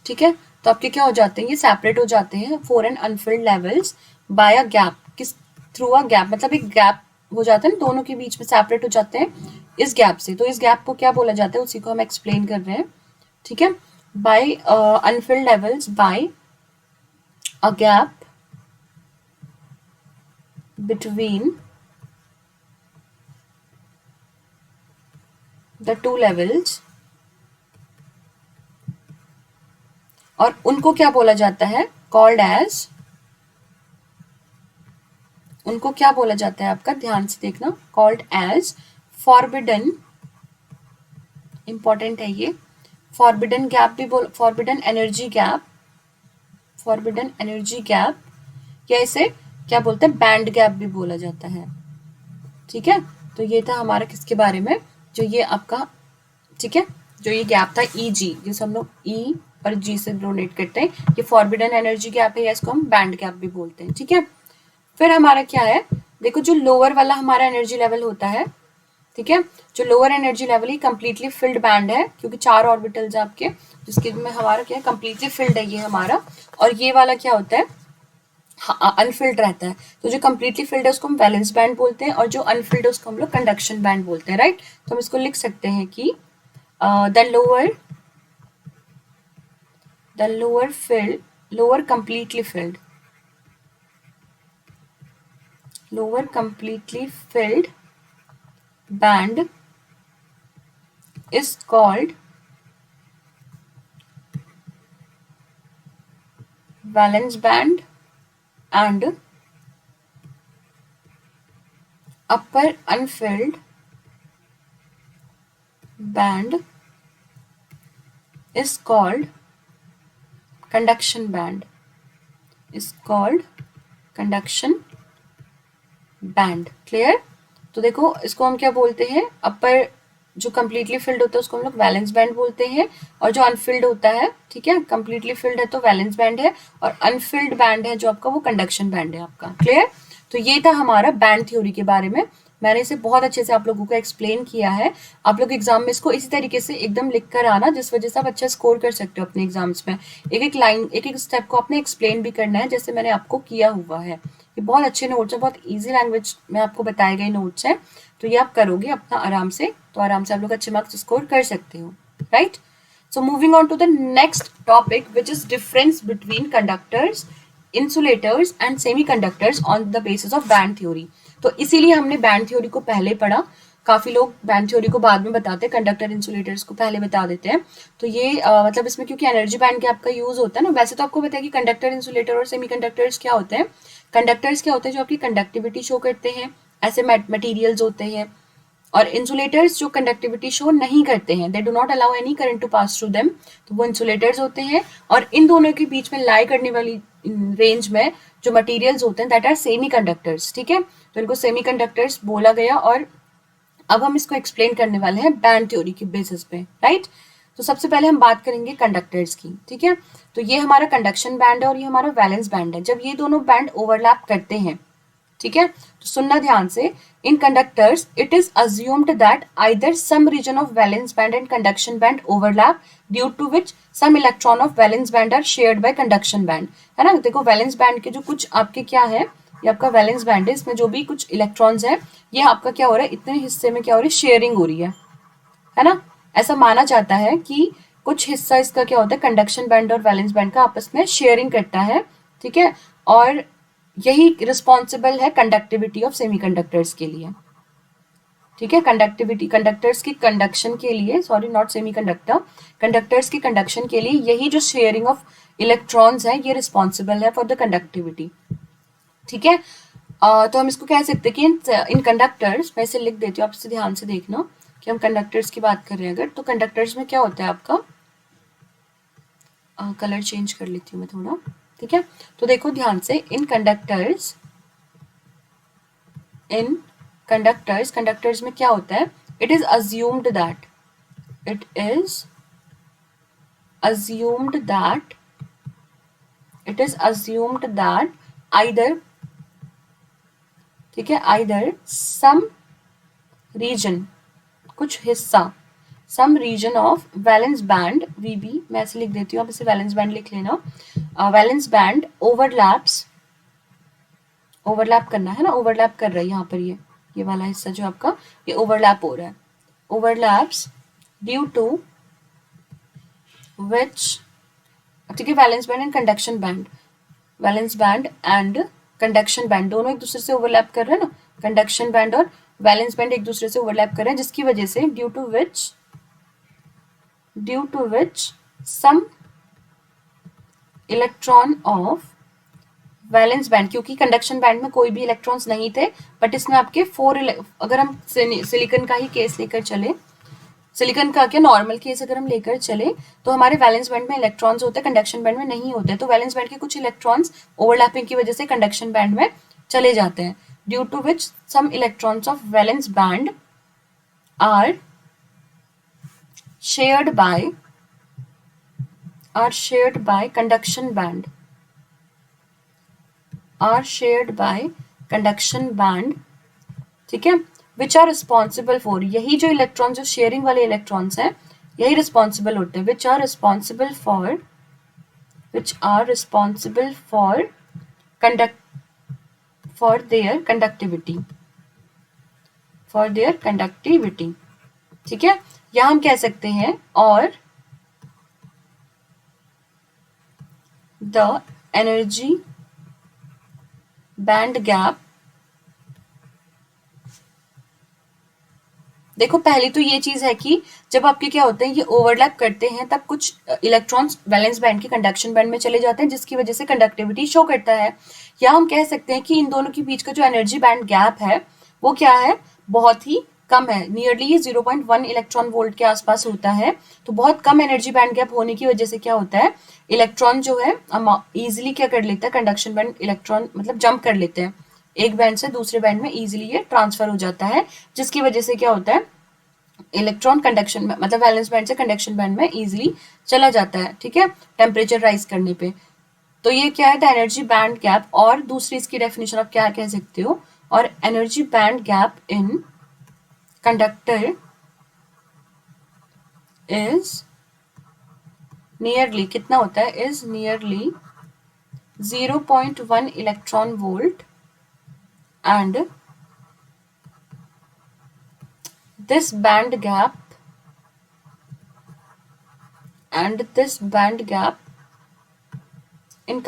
ठीक है, तो आपके क्या हो जाते हैं, ये सेपरेट हो जाते हैं 4n unfilled levels by a gap, किस थ्रू अ गैप, मतलब एक गैप हो जाता है ना, दोनों के बीच में सेपरेट हो जाते हैं इस गैप से। तो इस गैप को क्या बोला जाता है, उसी को हम एक्सप्लेन कर रहे हैं। ठीक है, by unfilled levels by a gap between the two levels, और उनको क्या बोला जाता है, कॉल्ड एज, उनको क्या बोला जाता है आपका, ध्यान से देखना, कॉल्ड एज फॉरबिडन, इंपॉर्टेंट है ये, फॉरबिडन गैप भी बोल, forbidden energy gap, forbidden energy gap, या इसे क्या बोलते हैं, बैंड गैप भी बोला जाता है। ठीक है, तो ये था हमारा किसके बारे में, जो ये आपका, ठीक है, जो ये गैप था ई जी, जिसे हम लोग ई और जी से डोनेट करते हैं, ये फॉरबिडन एनर्जी गैप है, या इसको हम बैंड गैप भी बोलते हैं। ठीक है, फिर हमारा क्या है, देखो जो लोअर वाला हमारा एनर्जी लेवल होता है, ठीक है, जो लोअर एनर्जी लेवल ही कंप्लीटली फिल्ड बैंड है, क्योंकि 4 ऑर्बिटल्स है आपके, जिसके में हमारा क्या है, कंप्लीटली फिल्ड है ये हमारा, और ये वाला क्या होता है, अनफिल्ड रहता है। तो जो कंप्लीटली फिल्ड है उसको हम वैलेंस बैंड बोलते हैं, और जो अनफिल्ड है उसको हम लोग कंडक्शन बैंड बोलते हैं। राइट, तो हम इसको लिख सकते हैं कि the lower field, lower completely filled, lower completely filled band is called valence band, and upper unfilled band is called conduction band, is called conduction band। Clear, तो देखो इसको हम क्या बोलते हैं, अपर जो कंप्लीटली फिल्ड होता है उसको हम लोग वैलेंस बैंड बोलते हैं, और जो अनफिल्ड होता है, ठीक है, कंप्लीटली फिल्ड है तो वैलेंस बैंड है, और अनफिल्ड बैंड है जो आपका, वो कंडक्शन बैंड है आपका। क्लियर, तो ये था हमारा बैंड थ्योरी के बारे में। मैंने इसे बहुत अच्छे से आप लोगों को एक्सप्लेन किया है। आप लोग एग्जाम में इसको इसी तरीके से एकदम लिख कर आना, जिस वजह से आप अच्छा स्कोर कर सकते हो अपने एग्जाम्स में। एक एक लाइन, एक एक स्टेप को आपने एक्सप्लेन भी करना है, जैसे मैंने आपको किया हुआ है। ये बहुत अच्छे नोट्स हैं, बहुत इजी लैंग्वेज में आपको बताए गए नोट्स हैं, तो ये आप करोगे अपना आराम से, तो आराम से आप लोग अच्छे मार्क्स स्कोर कर सकते हो। Right, so moving on to the next topic, which is difference between conductors, insulators and semiconductors on the basis of band theory। तो इसीलिए हमने बैंड थ्योरी को पहले पढ़ा, काफी लोग बैंड थ्योरी को बाद में बताते हैं, कंडक्टर इंसुलेटर्स को पहले बता देते हैं। तो ये मतलब इसमें क्योंकि एनर्जी बैंड गैप का यूज होता है ना, वैसे तो आपको पता है कि कंडक्टर, इंसुलेटर और सेमीकंडक्टर्स क्या होते हैं। कंडक्टर्स क्या होते हैं, जो आपकी कंडक्टिविटी शो करते हैं, ऐसे मटेरियल्स होते हैं, और इंसुलेटर्स जो कंडक्टिविटी शो नहीं करते हैं, they do not allow any current to pass through them, तो वो इंसुलेटर्स होते हैं। और इन दोनों के बीच में लाई करने वाली रेंज में जो मटेरियल्स होते हैं, दैट आर सेमी कंडक्टर्स। ठीक है, तो इनको सेमी कंडक्टर्स बोला गया, और अब हम इसको एक्सप्लेन करने वाले हैं बैंड थ्योरी के बेसिस पे। राइट, तो सबसे पहले हम बात करेंगे कंडक्टर्स की। ठीक है, तो ये हमारा कंडक्शन बैंड है और ये हमारा वैलेंस बैंड है। जब ये दोनों बैंड ओवरलैप करते हैं, ठीक है, तो सुनना ध्यान से, in conductors it is assumed that either some region of valence band and conduction band overlap, due to which some electron of valence band are shared by conduction band. है ना, देखो वैलेंस बैंड के जो कुछ आपके क्या है, ये आपका वैलेंस बैंड है, इसमें जो भी कुछ इलेक्ट्रॉन्स है, ये आपका क्या हो रहा है, इतने हिस्से में क्या हो रही है, शेयरिंग हो रही है ना। ऐसा माना जाता है कि कुछ हिस्सा इसका क्या होता है, कंडक्शन बैंड और वैलेंस बैंड का आपस में शेयरिंग करता है। ठीक है, और यही रिस्पॉन्सिबल है कंडक्टिविटी ऑफ सेमीकंडक्टर्स के लिए। ठीक है, कंडक्टिविटी, कंडक्टर्स की कंडक्शन के लिए, सॉरी नॉट सेमीकंडक्टर, कंडक्टर्स की कंडक्शन के लिए यही जो शेयरिंग ऑफ इलेक्ट्रॉन्स है, ये रिस्पॉन्सिबल है फॉर द कंडक्टिविटी। ठीक है, तो हम इसको कह सकते हैं कि इन कंडक्टर्स, मैं इसे लिख देती हूँ, आप इसे ध्यान से देखना कि हम कंडक्टर्स की बात कर रहे हैं अगर, तो कंडक्टर्स में क्या होता है आपका, कलर चेंज कर लेती हूँ मैं थोड़ा, ठीक है। तो देखो ध्यान से, इन कंडक्टर्स में क्या होता है, it is assumed that it is assumed that either, ठीक है, either some region, कुछ हिस्सा, some region of valence band VB, मैं ऐसे लिख देती हूँ, आप इसे वैलेंस बैंड लिख लेना, वैलेंस बैंड ओवरलैप करना है ना, ओवरलैप कर रहा है यहाँ पर, ये वाला हिस्सा जो आपका, ये ओवरलैप हो रहा है, ओवरलैप्स ड्यू टू विच, ठीक है, valence band and conduction band, valence band and conduction band दोनों एक दूसरे से ओवरलैप कर रहे हैं ना, कंडक्शन बैंड और वैलेंस बैंड एक दूसरे से ओवरलैप कर रहे हैं, जिसकी वजह से due to which some electron of valence band, क्योंकि कंडक्शन बैंड में कोई भी इलेक्ट्रॉन्स नहीं थे, बट इसमें आपके अगर हम सिलिकॉन का ही केस लेकर चले, सिलिकॉन का क्या नॉर्मल केस अगर हम लेकर चले, तो हमारे वैलेंस बैंड में इलेक्ट्रॉन्स होते हैं, कंडक्शन बैंड में नहीं होते, तो वैलेंस बैंड के कुछ इलेक्ट्रॉन्स ओवरलैपिंग की वजह से कंडक्शन बैंड में चले जाते हैं, due to which some electrons of valence band are shared by conduction band, ठीक है, विच आर रिस्पॉन्सिबल फॉर, यही जो इलेक्ट्रॉन, जो शेयरिंग वाले इलेक्ट्रॉन्स हैं, यही रिस्पॉन्सिबल होते हैं, which are responsible for conductivity, ठीक है, या हम कह सकते हैं, और द एनर्जी बैंड गैप, देखो पहली तो ये चीज है कि जब आपके क्या होते हैं, ये ओवरलैप करते हैं, तब कुछ इलेक्ट्रॉन्स वैलेंस बैंड के कंडक्शन बैंड में चले जाते हैं, जिसकी वजह से कंडक्टिविटी शो करता है, या हम कह सकते हैं कि इन दोनों के बीच का जो एनर्जी बैंड गैप है वो क्या है, बहुत ही कम है, नियरली ये 0.1 इलेक्ट्रॉन वोल्ट के आसपास होता है, तो बहुत कम एनर्जी बैंड गैप होने की वजह से क्या होता है, इलेक्ट्रॉन जो है इजिली क्या कर लेता है, कंडक्शन बैंड इलेक्ट्रॉन मतलब जंप कर लेते हैं, एक बैंड से दूसरे बैंड में इजिली ये ट्रांसफर हो जाता है, जिसकी वजह से क्या होता है, इलेक्ट्रॉन कंडक्शन में मतलब वैलेंस बैंड से कंडक्शन बैंड में इजिली चला जाता है, ठीक है, टेम्परेचर राइज करने पे। तो ये क्या है, द एनर्जी बैंड गैप, और दूसरी इसकी डेफिनेशन आप क्या कह सकते हो, और energy band gap in conductor is nearly, कितना होता है, is nearly 0.1 electron volt, and this band gap in conductors and this band gap in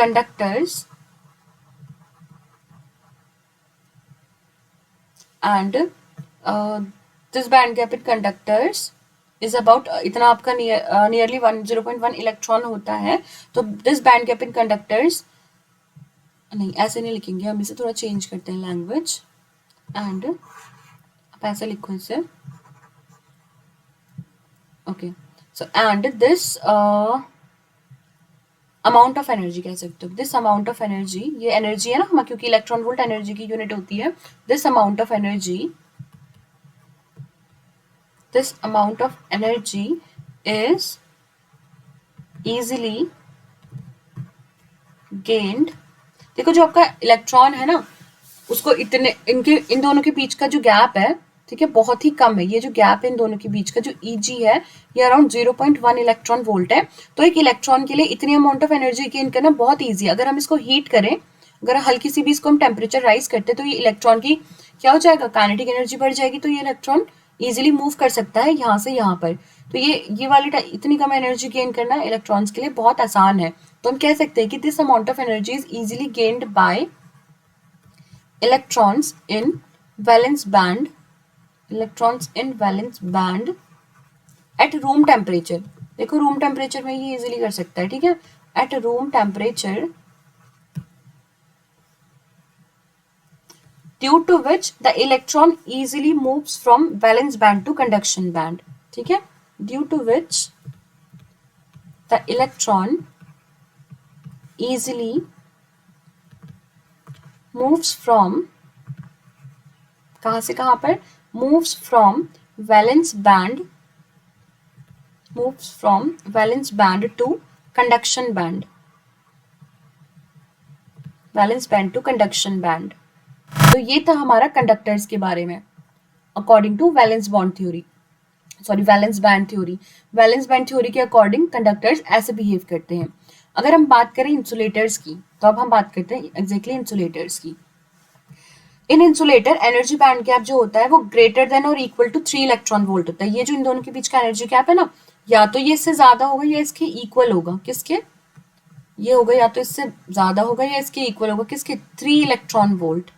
conductors is about इतना आपका नियरली 0.1 इलेक्ट्रॉन होता है, तो this band gap in conductors, नहीं ऐसे नहीं लिखेंगे हम, इसे थोड़ा चेंज करते हैं लैंग्वेज, एंड आप ऐसा लिखो इसे, okay, so and this amount of energy कह सकते हो, दिस अमाउंट ऑफ एनर्जी, ये एनर्जी है ना हम, क्योंकि इलेक्ट्रॉन वोल्ट एनर्जी की यूनिट होती है, this amount of energy is easily gained, देखो जो आपका इलेक्ट्रॉन है ना, उसको इन दोनों के बीच का जो गैप है, ठीक है, बहुत ही कम है, ये जो गैप है इन दोनों के बीच का जो Eg है, ये अराउंड 0.1 इलेक्ट्रॉन वोल्ट है, तो एक इलेक्ट्रॉन के लिए इतनी अमाउंट ऑफ एनर्जी गेन करना बहुत ईजी है, अगर हम इसको हीट करें, अगर हल्की सी भी इसको हम टेम्परेचर राइज करते हैं, तो ये इलेक्ट्रॉन की क्या हो जाएगा, काइनेटिक एनर्जी बढ़ जाएगी, तो ये इलेक्ट्रॉन इजिली मूव कर सकता है यहाँ से यहाँ पर, तो ये वाली इतनी कम एनर्जी गेन करना इलेक्ट्रॉन्स के लिए बहुत आसान है, तो हम कह सकते हैं कि this amount of energy is easily gained by electrons in valence band at room temperature, देखो रूम टेम्परेचर में ये इजीली कर सकता है, ठीक है, at room temperature due to which the electron easily moves from valence band to conduction band. ठीक है, due to which the electron easily moves from, कहाँ से कहाँ पर, moves from valence band, moves from valence band to conduction band, valence band to conduction band. तो ये था हमारा कंडक्टर्स के बारे में according to valence bond theory, sorry valence band theory. Valence band theory के अकॉर्डिंग कंडक्टर्स ऐसे बिहेव करते हैं. अगर हम बात करें इंसुलेटर्स की, तो अब हम बात करते हैं एग्जैक्टली इंसुलेटर्स की. इन इंसुलेटर एनर्जी बैंड गैप जो होता है वो ग्रेटर देन और इक्वल टू 3 इलेक्ट्रॉन वोल्ट होता है. ये जो इन दोनों के बीच का एनर्जी गैप है ना, या तो ये इससे ज्यादा होगा या इसके इक्वल होगा. किसके, ये होगा या तो इससे ज्यादा होगा या इसके इक्वल होगा. किसके, 3 इलेक्ट्रॉन वोल्ट.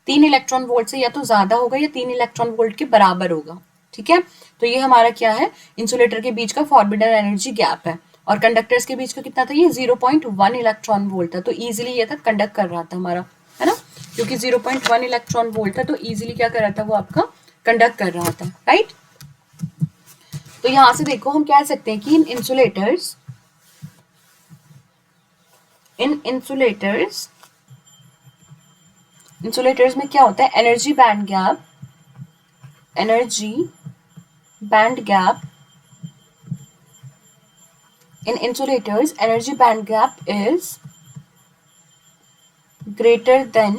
3 इलेक्ट्रॉन वोल्ट से या तो ज्यादा होगा या 3 इलेक्ट्रॉन वोल्ट के बराबर होगा. ठीक है, तो ये हमारा क्या है, इंसुलेटर के बीच का फॉरबिडन एनर्जी गैप है. और कंडक्टर्स के बीच का कितना था, ये 0.1 इलेक्ट्रॉन वोल्ट था. तो इजिली ये था कंडक्ट कर रहा था हमारा, है ना, क्योंकि 0.1 इलेक्ट्रॉन वोल्ट था तो इजिली क्या कर रहा था, वो आपका कंडक्ट कर रहा था. राइट. तो यहां से देखो हम कह सकते हैं कि इन इंसुलेटर्स में क्या होता है, energy band gap in insulators energy band gap is greater than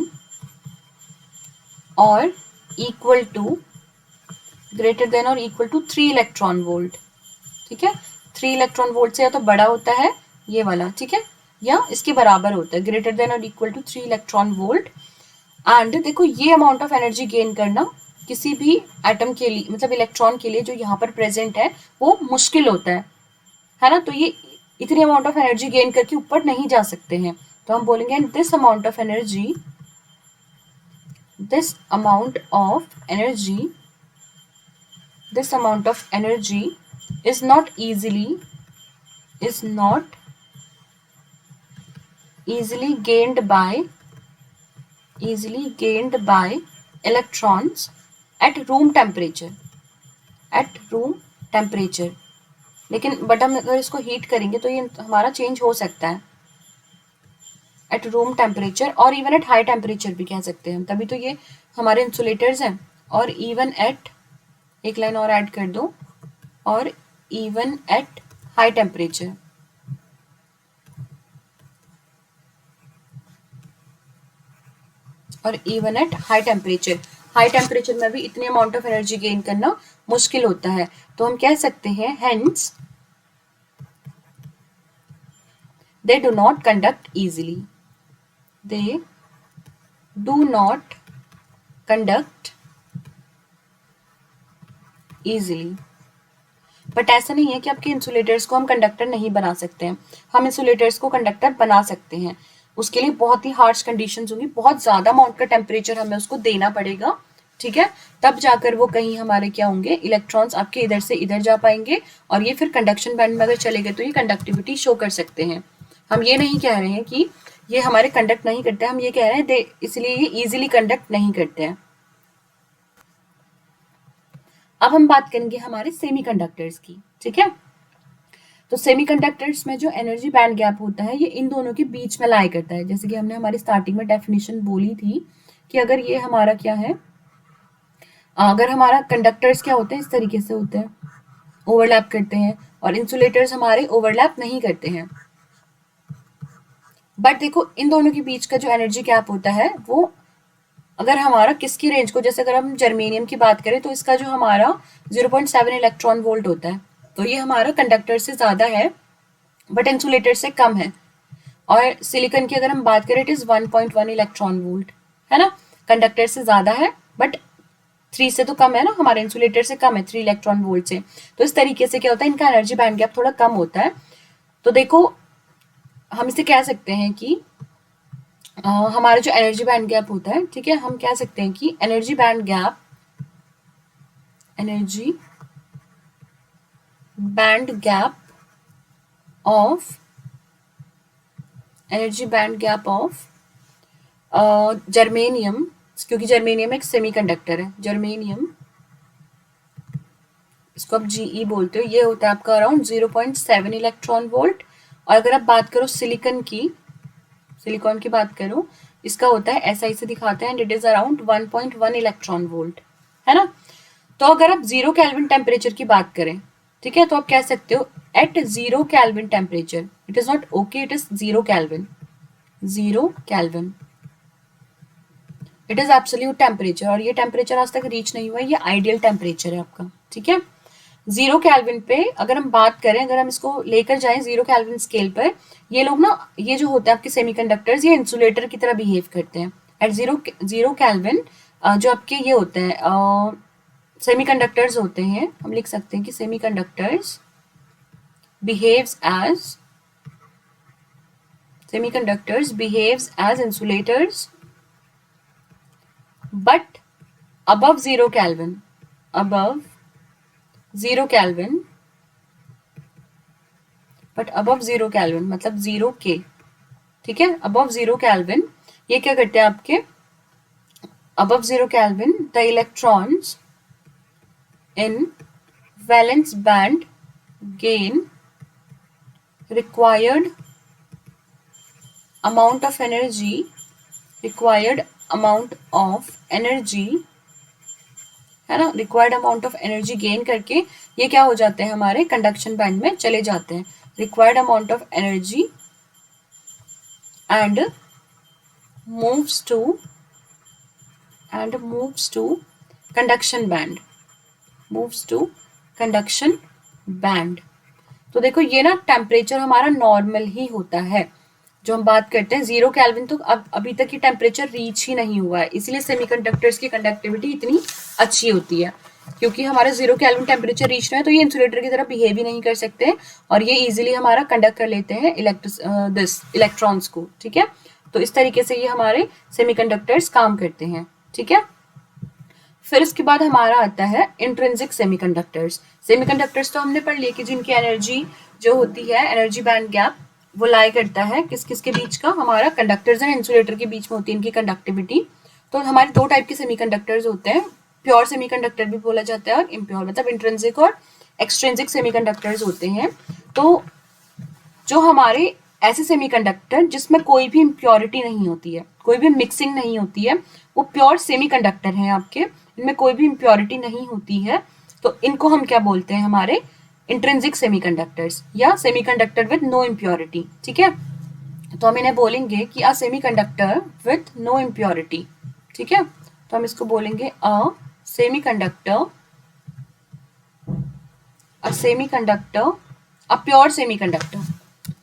or equal to 3 electron volt. ठीक है, 3 इलेक्ट्रॉन वोल्ट से या तो बड़ा होता है ये वाला, ठीक है, या इसके बराबर होता है, ग्रेटर देन और equal to 3 electron volt. And देखो ये अमाउंट ऑफ एनर्जी गेन करना किसी भी एटम के लिए, मतलब इलेक्ट्रॉन के लिए जो यहाँ पर प्रेजेंट है, वो मुश्किल होता है ना. तो ये इतनी अमाउंट ऑफ एनर्जी गेन करके ऊपर नहीं जा सकते हैं. तो हम बोलेंगे this amount of energy is not easily gained by electrons at room temperature. लेकिन बट हम अगर इसको हीट करेंगे तो ये हमारा चेंज हो सकता है एट रूम टेम्परेचर और इवन एट हाई टेम्परेचर भी कह सकते हैं. तभी तो ये हमारे इंसुलेटर्स हैं. और इवन एट, एक लाइन और ऐड कर दो, और even at high temperature. High temperature में भी इतनी अमाउंट ऑफ एनर्जी गेन करना मुश्किल होता है. तो हम कह सकते हैं hence they do not conduct easily. But ऐसा नहीं है कि आपके इंसुलेटर्स को हम कंडक्टर नहीं बना सकते हैं. हम इंसुलेटर्स को कंडक्टर बना सकते हैं. उसके लिए बहुत ही हार्श कंडीशंस होंगी, बहुत ज्यादा अमाउंट का टेम्परेचर हमें उसको देना पड़ेगा. ठीक है, तब जाकर वो कहीं हमारे क्या होंगे, इलेक्ट्रॉन्स आपके इधर से इधर जा पाएंगे और ये फिर कंडक्शन बैंड में अगर चले गए तो ये कंडक्टिविटी शो कर सकते हैं. हम ये नहीं कह रहे हैं कि ये हमारे कंडक्ट नहीं करते, हम ये कह रहे हैं इसलिए ये इजीली कंडक्ट नहीं करते हैं. अब हम बात करेंगे हमारे सेमीकंडक्टर्स की. ठीक है, तो सेमीकंडक्टर्स में जो एनर्जी बैंड गैप होता है ये इन दोनों के बीच में लाई करता है. जैसे कि हमने हमारी स्टार्टिंग में डेफिनेशन बोली थी कि अगर ये हमारा क्या है, अगर हमारा कंडक्टर्स क्या होते हैं, इस तरीके से होते हैं, ओवरलैप करते हैं, और इंसुलेटर्स हमारे ओवरलैप नहीं करते हैं. बट देखो इन दोनों के बीच का जो एनर्जी गैप होता है वो अगर हमारा किसकी रेंज को, जैसे अगर हम जर्मेनियम की बात करें तो इसका जो हमारा 0.7 इलेक्ट्रॉन वोल्ट होता है, तो ये हमारा कंडक्टर से ज्यादा है बट इंसुलेटर से कम है. और सिलिकॉन की अगर हम बात करें इट इज 1.1 इलेक्ट्रॉन वोल्ट, है ना, कंडक्टर से ज्यादा है बट 3 से तो कम है ना, हमारे इंसुलेटर से कम है 3 इलेक्ट्रॉन वोल्ट से. तो इस तरीके से क्या होता है, इनका एनर्जी बैंड गैप थोड़ा कम होता है. तो देखो हम इसे कह सकते हैं कि हमारा जो एनर्जी बैंड गैप होता है, ठीक है, हम कह सकते हैं कि energy band gap of germanium क्योंकि जर्मेनियम एक सेमीकंडक्टर है। जर्मेनियम, इसको आप जीई बोलते हो, ये होता है आपका अराउंड 0.7 इलेक्ट्रॉन वोल्ट। और अगर आप बात करो सिलिकॉन की बात करो, इसका होता है ऐसा से दिखाते हैं, and it is around 1.1 electron volt, है ना। तो अगर आप 0 केल्विन टेम्परेचर की बात करें, ठीक है, तो आप कह सकते हो at 0 kelvin temperature, it is not okay, it is 0 kelvin, 0 kelvin, it is absolute temperature. और ये टेम्परेचर आज तक रीच नहीं हुआ, ये आइडियल टेम्परेचर है आपका, ठीक है। 0 केल्विन पे अगर हम बात करें, अगर हम इसको लेकर जाएं 0 केल्विन स्केल पर, ये लोग ना, ये जो होते हैं आपके सेमीकंडक्टर्स, ये इंसुलेटर की तरह बिहेव करते हैं। एट 0 केल्विन जो आपके ये होते हैं सेमीकंडक्टर्स होते हैं, हम लिख सकते हैं कि semiconductors behaves as semiconductors behaves as insulators but above 0 Kelvin, above 0 Kelvin, but above 0 Kelvin मतलब 0 के, ठीक है, above 0 Kelvin ये क्या करते हैं आपके, above 0 Kelvin the electrons in valence band gain required amount of energy, required amount of energy, है ना, required amount of energy gain करके ये क्या हो जाते हैं, हमारे कंडक्शन बैंड में चले जाते हैं। Required amount of energy and moves to conduction band, moves to conduction band. तो देखो ये ना टेम्परेचर हमारा नॉर्मल ही होता है, जो हम बात करते हैं 0 केल्विन, तो अब अभी तक ये टेम्परेचर रीच ही नहीं हुआ है, इसीलिए सेमीकंडक्टर्स की कंडक्टिविटी इतनी अच्छी होती है, क्योंकि हमारा 0 केल्विन टेम्परेचर रीच नहीं है, तो ये इंसुलेटर की तरह बिहेव ही नहीं कर सकते और ये इजीली हमारा कंडक्ट कर लेते हैं इलेक्ट्रॉन्स को, ठीक है। तो इस तरीके से ये हमारे सेमीकंडक्टर्स काम करते हैं, ठीक है। फिर इसके बाद हमारा आता है इंट्रिंसिक सेमीकंडक्टर्स। सेमीकंडक्टर्स तो हमने पढ़ लिए कि जिनकी एनर्जी जो होती है, एनर्जी बैंड गैप, वो लाई करता है किस किस के बीच का, हमारा कंडक्टर्स एंड इंसुलेटर के बीच में होती है इनकी कंडक्टिविटी। तो हमारे दो टाइप के सेमीकंडक्टर्स होते हैं, प्योर सेमीकंडक्टर भी बोला जाता है और इम्प्योर, मतलब इंट्रिंसिक और एक्सट्रिंसिक सेमीकंडक्टर्स होते हैं। तो जो हमारे ऐसे सेमीकंडक्टर जिसमें कोई भी इम्प्योरिटी नहीं होती है, कोई भी मिक्सिंग नहीं होती है, वो प्योर सेमीकंडक्टर हैं आपके, इनमें कोई भी इम्प्योरिटी नहीं होती है, तो इनको हम क्या बोलते हैं, हमारे इंट्रिंसिक सेमीकंडक्टर्स या सेमीकंडक्टर विद नो इम्प्योरिटी, ठीक है। तो हम इन्हें बोलेंगे कि a semiconductor with no impurity, ठीक है। तो हम इसको बोलेंगे सेमीकंडक्टर अ प्योर सेमीकंडक्टर,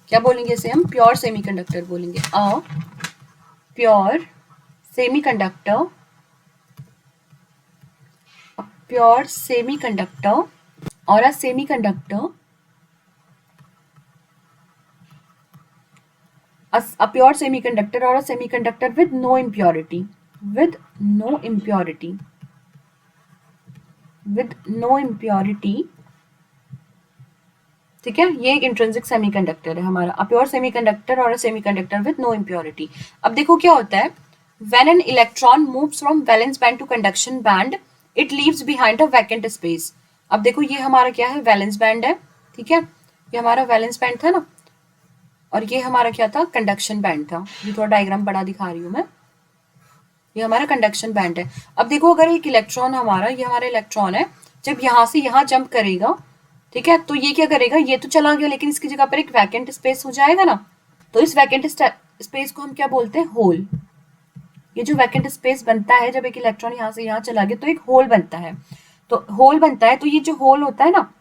क्या बोलेंगे इसे हम, प्योर सेमीकंडक्टर बोलेंगे, प्योर सेमीकंडक्टर, प्योर सेमीकंडक्टर और a semiconductor, a pure semiconductor or a semiconductor with no impurity, with no impurity, with no impurity, ठीक है। ये एक इंट्रिंसिक सेमीकंडक्टर है हमारा, अ प्योर सेमीकंडक्टर और a semiconductor with no impurity. अब देखो क्या होता है, when an electron moves from valence band to conduction band it leaves behind a vacant space. अब देखो ये हमारा क्या है, वैलेंस बैंड है, ठीक है, ये हमारा वैलेंस बैंड था ना, और ये हमारा क्या था, कंडक्शन बैंड था। ये थोड़ा डायग्राम बड़ा दिखा रही हूँ मैं, ये हमारा कंडक्शन बैंड है। अब देखो अगर एक इलेक्ट्रॉन हमारा, ये हमारा इलेक्ट्रॉन है, जब यहाँ से यहाँ जंप करेगा, ठीक है, तो ये क्या करेगा, ये तो चला गया लेकिन इसकी जगह पर एक वैकेंट स्पेस हो जाएगा ना, तो इस वैकेंट स्पेस को हम क्या बोलते हैं, होल। ये जो वैकेंट स्पेस बनता है जब एक इलेक्ट्रॉन यहाँ से यहाँ चला गया, तो एक होल बनता है। तो होल बनता है, तो ये जो होल होता है ना,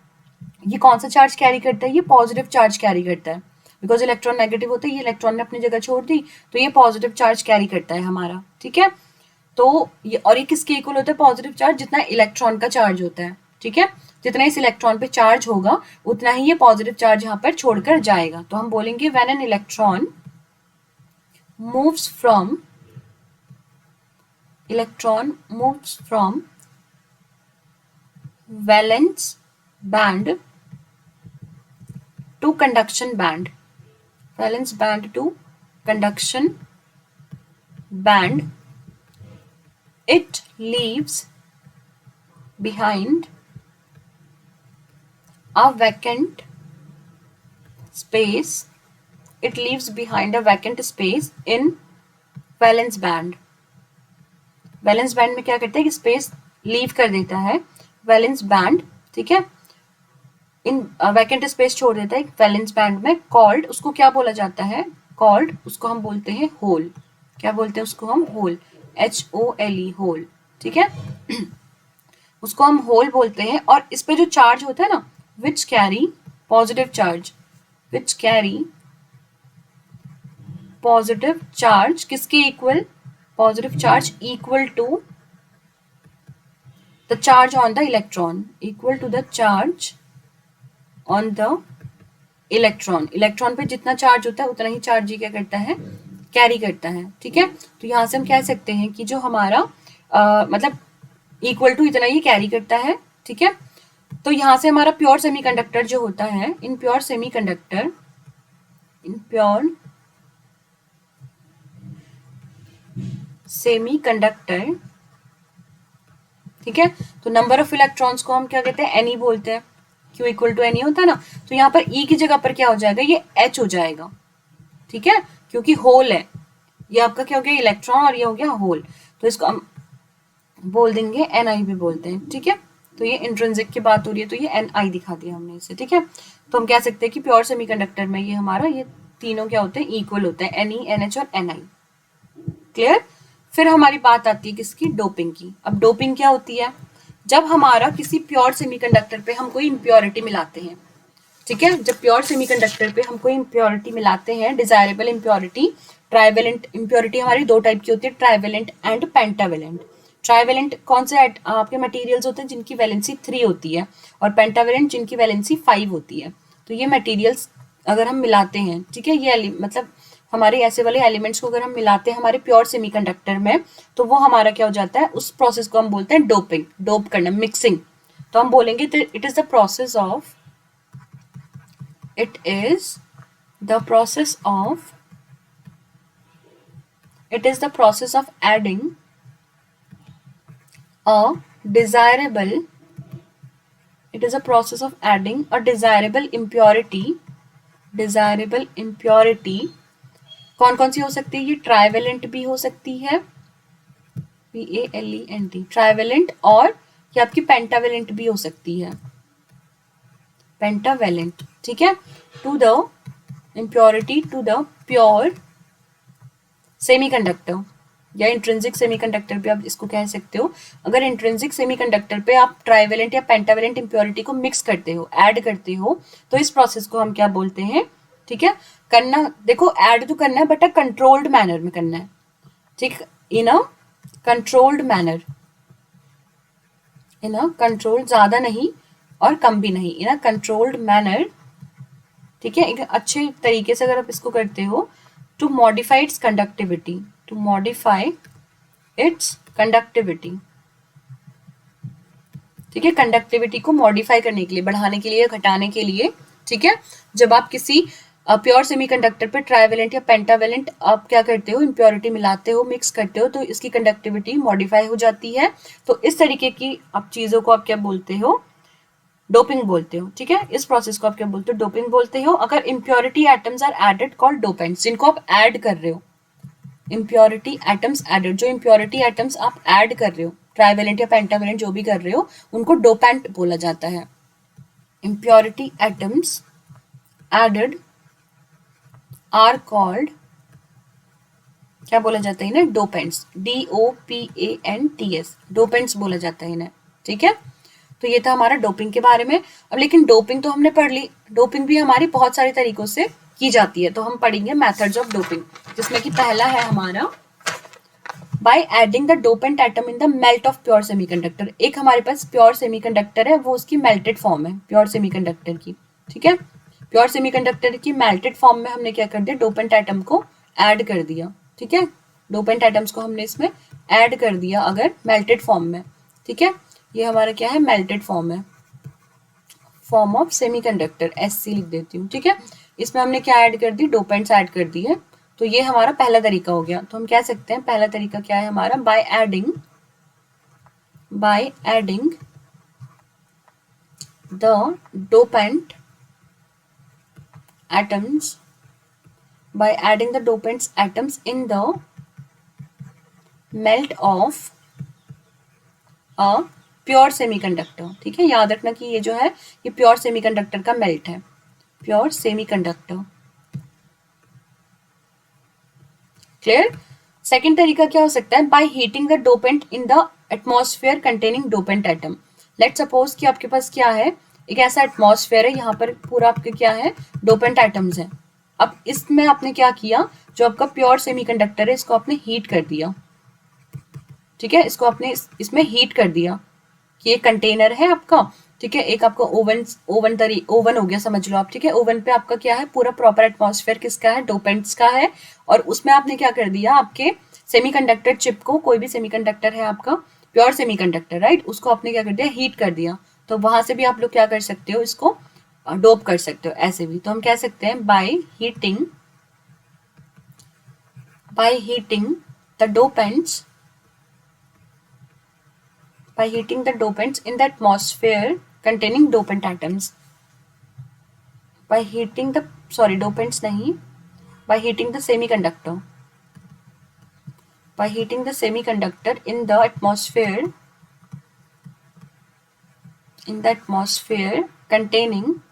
ये कौन सा चार्ज कैरी करता है, ये पॉजिटिव चार्ज कैरी करता है, बिकॉज इलेक्ट्रॉन नेगेटिव होता है, ये इलेक्ट्रॉन ने अपनी जगह छोड़ दी, तो ये पॉजिटिव चार्ज कैरी करता है हमारा, ठीक है। तो ये, और ये किसके इक्वल होता है, पॉजिटिव चार्ज, जितना इलेक्ट्रॉन का चार्ज होता है, ठीक है, जितना इस इलेक्ट्रॉन पे चार्ज होगा उतना ही ये पॉजिटिव चार्ज यहाँ पर छोड़कर जाएगा। तो हम बोलेंगे when an electron moves from valence band to conduction band, valence band to conduction band, It leaves behind a vacant space. It leaves behind a vacant space in valence band. Valence band में क्या करता है कि स्पेस लीव कर देता है वैलेंस बैंड, ठीक है, इन वैकेंट स्पेस छोड़ देता है वैलेंस बैंड में. कॉल्ड, उसको क्या बोला जाता है, कॉल्ड, उसको हम बोलते हैं होल. क्या बोलते हैं उसको हम, होल, HOLE, होल, ठीक है. उसको हम होल बोलते हैं. और इस पे जो चार्ज होता है ना, which carry positive charge, which carry positive charge, किसके equal, positive charge equal to the charge on the electron, equal to the charge on the electron. Electron पे जितना चार्ज होता है उतना ही चार्ज ये क्या करता है, कैरी करता है, ठीक है. तो यहाँ से हम कह सकते हैं कि जो हमारा मतलब इक्वल टू इतना ही कैरी करता है, ठीक है. तो यहाँ से हमारा प्योर सेमीकंडक्टर जो होता है, in pure semiconductor, in pure semiconductor, ठीक है. तो नंबर ऑफ इलेक्ट्रॉन्स को हम क्या कहते हैं, N बोलते हैं. Q इक्वल टू N होता है ना. तो यहाँ पर E की जगह पर क्या हो जाएगा, ये H हो जाएगा, ठीक है, क्योंकि होल है. ये आपका क्या हो गया, इलेक्ट्रॉन, और ये हो गया होल. तो इसको हम बोल देंगे Ni भी बोलते हैं, ठीक है. तो ये इंट्रिंसिक की बात हो रही है, तो ये Ni दिखा दिया हमने इसे, ठीक है. तो हम कह सकते हैं कि प्योर सेमीकंडक्टर में ये हमारा ये तीनों क्या होते हैं, इक्वल होते हैं, Ne, NH और Ni. क्लियर. फिर हमारी बात आती है किसकी, डोपिंग की. अब डोपिंग क्या होती है, जब हमारा किसी प्योर सेमीकंडक्टर पे हम कोई इम्प्योरिटी मिलाते हैं, ठीक है. जब प्योर सेमीकंडक्टर पे हम कोई इम्प्योरिटी मिलाते हैं, डिजायरेबल इम्प्योरिटी, ट्राइवेलेंट इम्प्योरिटी हमारी दो टाइप की होती है, ट्राइवेलेंट एंड पेंटावेलेंट. ट्राइवेलेंट कौन से आपके मटेरियल्स होते हैं जिनकी वैलेंसी 3 होती है, और पेंटावेलेंट जिनकी वैलेंसी 5 होती है. तो ये मटेरियल्स अगर हम मिलाते हैं, ठीक है, ये मतलब हमारे ऐसे वाले एलिमेंट्स को अगर हम मिलाते हैं हमारे प्योर सेमीकंडक्टर में, तो वो हमारा क्या हो जाता है, उस प्रोसेस को हम बोलते हैं डोपिंग, डोप करना, मिक्सिंग. तो हम बोलेंगे it is the process of, it is the process of, it is the process of adding a desirable, it is a process of adding a desirable impurity, desirable impurity. कौन कौन सी हो सकती है, ये ट्राइवेलेंट भी हो सकती है, PALENT, ट्राइवेलेंट, और ये आपकी पेंटावेलेंट भी हो सकती है, पेंटावेलेंट, ठीक है. To the impurity to the pure semiconductor या इंट्रिंसिक सेमीकंडक्टर पे आप इसको कह सकते हो. अगर इंट्रिंसिक सेमीकंडक्टर पे आप ट्राइवेलेंट या पेंटावेलेंट इंप्योरिटी को मिक्स करते हो, ऐड करते हो, तो इस प्रोसेस को हम क्या बोलते हैं, ठीक है. करना, देखो ऐड तो करना है बट अ कंट्रोल्ड मैनर में करना है, ठीक, in a controlled manner, in a control, ज्यादा नहीं और कम भी नहीं, इन अ कंट्रोल्ड मैनर, ठीक है. एक अच्छे तरीके से अगर आप इसको करते हो, to modify its conductivity, to modify its conductivity, ठीक है, कंडक्टिविटी को मॉडिफाई करने के लिए, बढ़ाने के लिए, घटाने के लिए, ठीक है. जब आप किसी प्योर सेमीकंडक्टर पे ट्राइवेलेंट या पेंटावेलेंट आप क्या करते हो, इम्प्योरिटी मिलाते हो, मिक्स करते हो, तो इसकी कंडक्टिविटी मॉडिफाई हो जाती है. तो इस तरीके की आप चीजों को आप क्या बोलते हो, डोपिंग बोलते हो, ठीक है. इस प्रोसेस को आप क्या बोलते हो, डोपिंग बोलते हो. अगर impurity atoms are added called dopants, जिनको आप ऐड कर रहे हो, इम्प्योरिटी एटम्स एडेड, जो इम्प्योरिटी एटम्स आप ऐड कर रहे हो, ट्राइवेलेंट या पेंटावेलेंट जो भी कर रहे हो, उनको डोपेंट बोला जाता है. Impurity atoms added are called, क्या बोला जाता है इन्हें, डोपेंट्स, DOPANTS, डोपेंट्स बोला जाता है इन्हें, ठीक है. तो ये था हमारा डोपिंग के बारे में. अब लेकिन डोपिंग तो हमने पढ़ ली, डोपिंग भी हमारी बहुत सारे तरीकों से की जाती है. तो हम पढ़ेंगे मेथड्स ऑफ डोपिंग, जिसमें कि पहला है हमारा by adding the dopant atom in the melt of pure semiconductor. एक हमारे पास प्योर सेमीकंडक्टर है, वो उसकी मेल्टेड फॉर्म है प्योर सेमीकंडक्टर की, ठीक है. प्योर सेमीकंडक्टर की मेल्टेड फॉर्म में हमने क्या कर दिया, डोपेंट एटम को ऐड कर दिया, ठीक है. डोपेंट एटम्स को हमने इसमें ऐड कर दिया अगर मेल्टेड फॉर्म में, ठीक है. ये हमारा क्या है, मेल्टेड फॉर्म है, फॉर्म ऑफ सेमीकंडक्टर, SC लिख देती हूँ, ठीक है. इसमें हमने क्या ऐड कर दी, डोपेंट्स ऐड कर दिए. तो ये हमारा पहला तरीका हो गया. तो हम कह सकते हैं पहला तरीका क्या है हमारा, by adding, by adding the dopant atoms in the melt of a pure semiconductor. ठीक है, याद रखना कि ये जो है ये प्योर सेमीकंडक्टर का मेल्ट है, प्योर सेमीकंडक्टर। क्लियर। सेकेंड तरीका क्या हो सकता है, by heating the dopant in the atmosphere containing dopant atom. Let suppose कि आपके पास क्या है, एक ऐसा एटमॉस्फेयर है, यहाँ पर पूरा आपके क्या है, डोपेंट एटम्स है। अब इसमें आपने क्या किया, जो आपका प्योर सेमीकंडक्टर है इसको आपने हीट कर दिया। ठीक है, इसको आपने इसमें हीट कर दिया कि ये कंटेनर है आपका। ठीक है, एक आपका ओवन हो गया समझ लो आप। ठीक है, ओवन पे आपका क्या है, पूरा प्रॉपर एटमॉस्फेयर किसका है, डोपेंट्स का है। और उसमें आपने क्या कर दिया, आपके सेमीकंडक्टर चिप को, कोई भी सेमीकंडक्टर है आपका प्योर सेमीकंडक्टर, राइट, उसको आपने क्या कर दिया, हीट कर दिया। तो वहां से भी आप लोग क्या कर सकते हो, इसको डोप कर सकते हो ऐसे भी। तो हम कह सकते हैं by heating the dopants by heating the dopants in the atmosphere containing dopant atoms. By heating the, sorry, dopants nahi, by heating the semiconductor, by heating the semiconductor in the atmosphere containing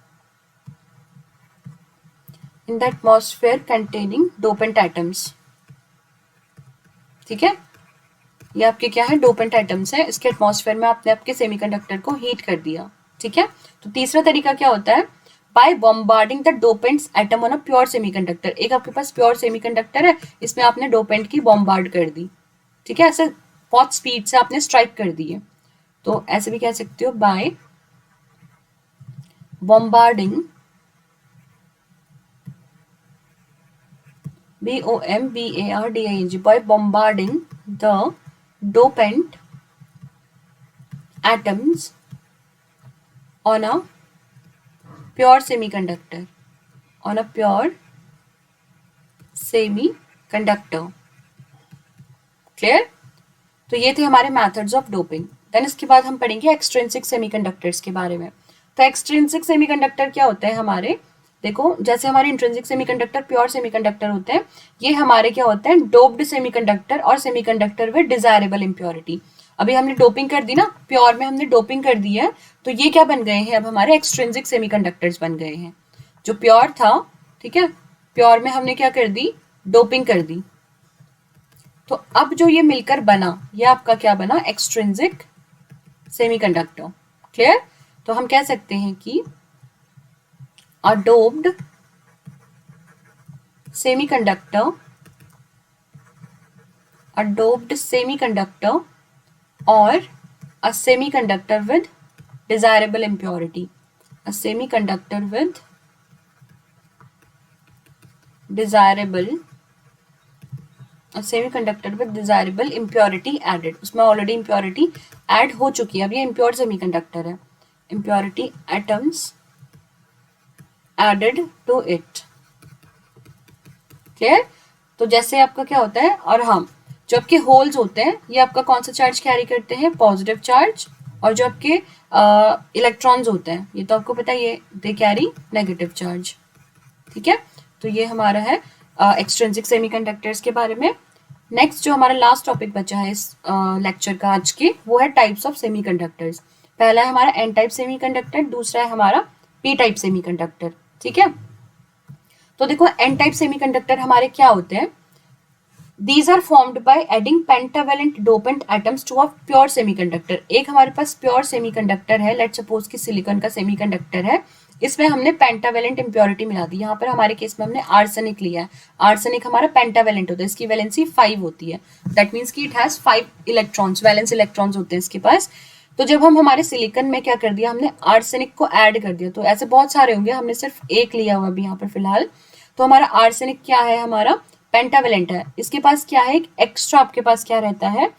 dopant atoms. ठीक है, ये आपके क्या है, डोपेंट एटम्स है, इसके एटमॉस्फेयर में आपने आपके सेमीकंडक्टर को हीट कर दिया। ठीक है, तो तीसरा तरीका क्या होता है, by bombarding the dopants atom on a pure semiconductor. एक आपके पास प्योर सेमीकंडक्टर है, इसमें आपने डोपेंट की बॉम्बार्ड कर दी। ठीक है, ऐसे बहुत स्पीड से आपने स्ट्राइक कर दी है। तो ऐसे भी कह सकते हो, by bombarding, BOMBARDING, by bombarding the dopant atoms on a pure semiconductor, on a pure semiconductor. Clear. तो ये थे हमारे मेथड्स ऑफ डोपिंग। देन इसके बाद हम पढ़ेंगे एक्सट्रिंसिक सेमीकंडक्टर्स के बारे में। तो एक्सट्रिंसिक सेमीकंडक्टर क्या होते हैं हमारे, देखो जैसे हमारे इंट्रिंसिक सेमीकंडक्टर प्योर सेमीकंडक्टर होते हैं, ये हमारे क्या होते हैं, डोप्ड सेमीकंडक्टर और सेमीकंडक्टर विद डिजायरेबल इंप्योरिटी। अभी हमने डोपिंग कर दी ना, प्योर में हमने डोपिंग कर दी है, तो ये क्या बन गए हैं, अब हमारे एक्सट्रिंसिक सेमीकंडक्टर्स बन गए हैं। जो प्योर था, ठीक है, प्योर में हमने क्या कर दी, डोपिंग कर दी। तो अब जो ये मिलकर बना, ये आपका क्या बना, एक्सट्रिंसिक सेमीकंडक्टर। क्लियर। तो हम कह सकते हैं कि a doped semiconductor, a doped semiconductor और a semiconductor with desirable impurity, a semiconductor with desirable, semiconductor with desirable impurity added. उसमें ऑलरेडी इम्प्योरिटी ऐड हो चुकी है, अब ये इम्प्योर सेमीकंडक्टर है, impurity atoms added to it. Clear. तो जैसे आपका क्या होता है, और हम जो आपके होल्स होते हैं ये आपका कौन सा चार्ज कैरी करते हैं, पॉजिटिव चार्ज। और जो आपके इलेक्ट्रॉन्स होते हैं, ये तो आपको पता है, ये दे कैरी नेगेटिव चार्ज। ठीक है, तो ये हमारा है एक्सट्रिंसिक सेमीकंडक्टर्स के बारे में। नेक्स्ट जो हमारा लास्ट टॉपिक बचा है इस लेक्चर का आज के, वो है टाइप्स ऑफ सेमीकंडक्टर्स। पहला है हमारा एन टाइप सेमीकंडक्टर, दूसरा है हमारा पी टाइप सेमीकंडक्टर। ठीक है, तो देखो एन टाइप सेमीकंडक्टर हमारे क्या होते हैं, These are formed by adding pentavalent dopant atoms to a pure semiconductor। एक हमारे पास प्योर सेमीकंडक्टर है, लेट सपोज कि सिलिकॉन का सेमीकंडक्टर है, इसमें हमने पेंटावेलेंट इम्प्योरिटी मिला दी। यहाँ पर हमारे केस में हमने आर्सेनिक लिया है, आर्सेनिक हमारा पेंटावेलेंट होता है, इसकी वैलेंसी 5 होती है, दैट मीन्स कि it has 5 electrons, valence electrons होते हैं इसके पास। तो जब हम हमारे सिलिकॉन में क्या कर दिया, हमने आर्सेनिक को ऐड कर दिया, तो ऐसे बहुत सारे होंगे, हमने सिर्फ एक लिया हुआ अभी यहाँ पर फिलहाल। तो हमारा आर्सेनिक क्या है, हमारा पेंटावेलेंट है, इसके पास क्या है, एक एक्स्ट्रा आपके पास क्या रहता है,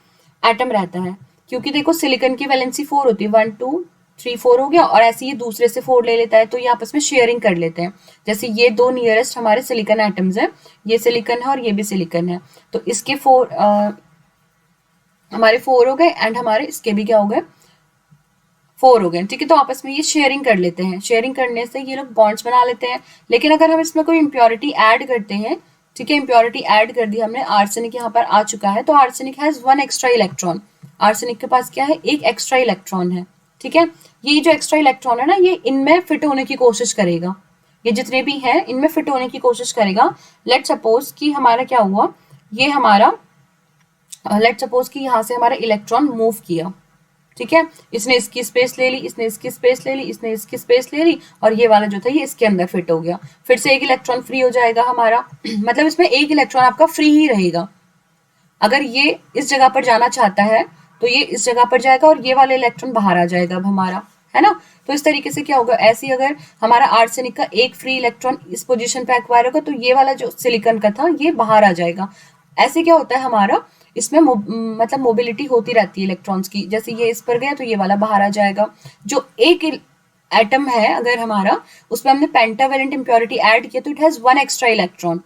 एटम रहता है। क्योंकि देखो सिलिकॉन की वैलेंसी 4 होती है, 1 2 3 4 हो गया, और ऐसे ये दूसरे से 4 ले लेता है, तो ये आपस में शेयरिंग कर लेते हैं। जैसे ये दो नियरेस्ट हमारे सिलिकॉन एटम्स हैं, ये सिलिकॉन है और ये भी सिलिकॉन है, तो इसके 4 हमारे 4 हो गए एंड हमारे इसके भी क्या हो गए, 4 हो गए, ठीक है। तो आपस में ये शेयरिंग कर लेते हैं, शेयरिंग करने से ये लोग बॉन्ड्स बना लेते हैं। लेकिन अगर हम इसमें कोई इम्प्योरिटी ऐड करते हैं, ठीक है, इम्प्योरिटी ऐड कर दी हमने, आर्सेनिक यहाँ पर आ चुका है, तो arsenic has 1 extra electron. Arsenic के पास क्या है, एक एक्स्ट्रा इलेक्ट्रॉन है, ठीक है। ये जो एक्स्ट्रा इलेक्ट्रॉन है ना, ये इनमें फिट होने की कोशिश करेगा, ये जितने भी हैं इनमें फिट होने की कोशिश करेगा। लेट सपोज कि हमारा क्या हुआ, ये हमारा लेट सपोज कि यहाँ से हमारा इलेक्ट्रॉन मूव किया, ठीक है, इसने इसकी स्पेस ले ली, इसने इसकी स्पेस ले ली, इसने इसकी स्पेस ले ली, और ये वाला जो था ये इसके अंदर फिट हो गया, फिर से एक इलेक्ट्रॉन फ्री हो जाएगा हमारा मतलब इसमें एक इलेक्ट्रॉन आपका फ्री ही रहेगा। अगर ये इस जगह पर जाना चाहता है तो ये इस जगह पर जाएगा और ये वाला इलेक्ट्रॉन बाहर आ जाएगा अब हमारा, है ना। तो इस तरीके से क्या होगा, ऐसे ही अगर हमारा आर्सेनिक का एक फ्री इलेक्ट्रॉन इस पोजीशन पे एक्वायर होगा तो ये वाला जो सिलिकॉन का था ये बाहर आ जाएगा। ऐसे क्या होता है हमारा, इसमें मतलब मोबिलिटी होती रहती है इलेक्ट्रॉन्स की, जैसे ये इस पर गया तो ये वाला बाहर आ जाएगा। जो एक एटम है अगर हमारा, उसमें हमने पेंटावेलेंट इम्प्योरिटी ऐड किया तो इट हैज 1 एक्स्ट्रा इलेक्ट्रॉन,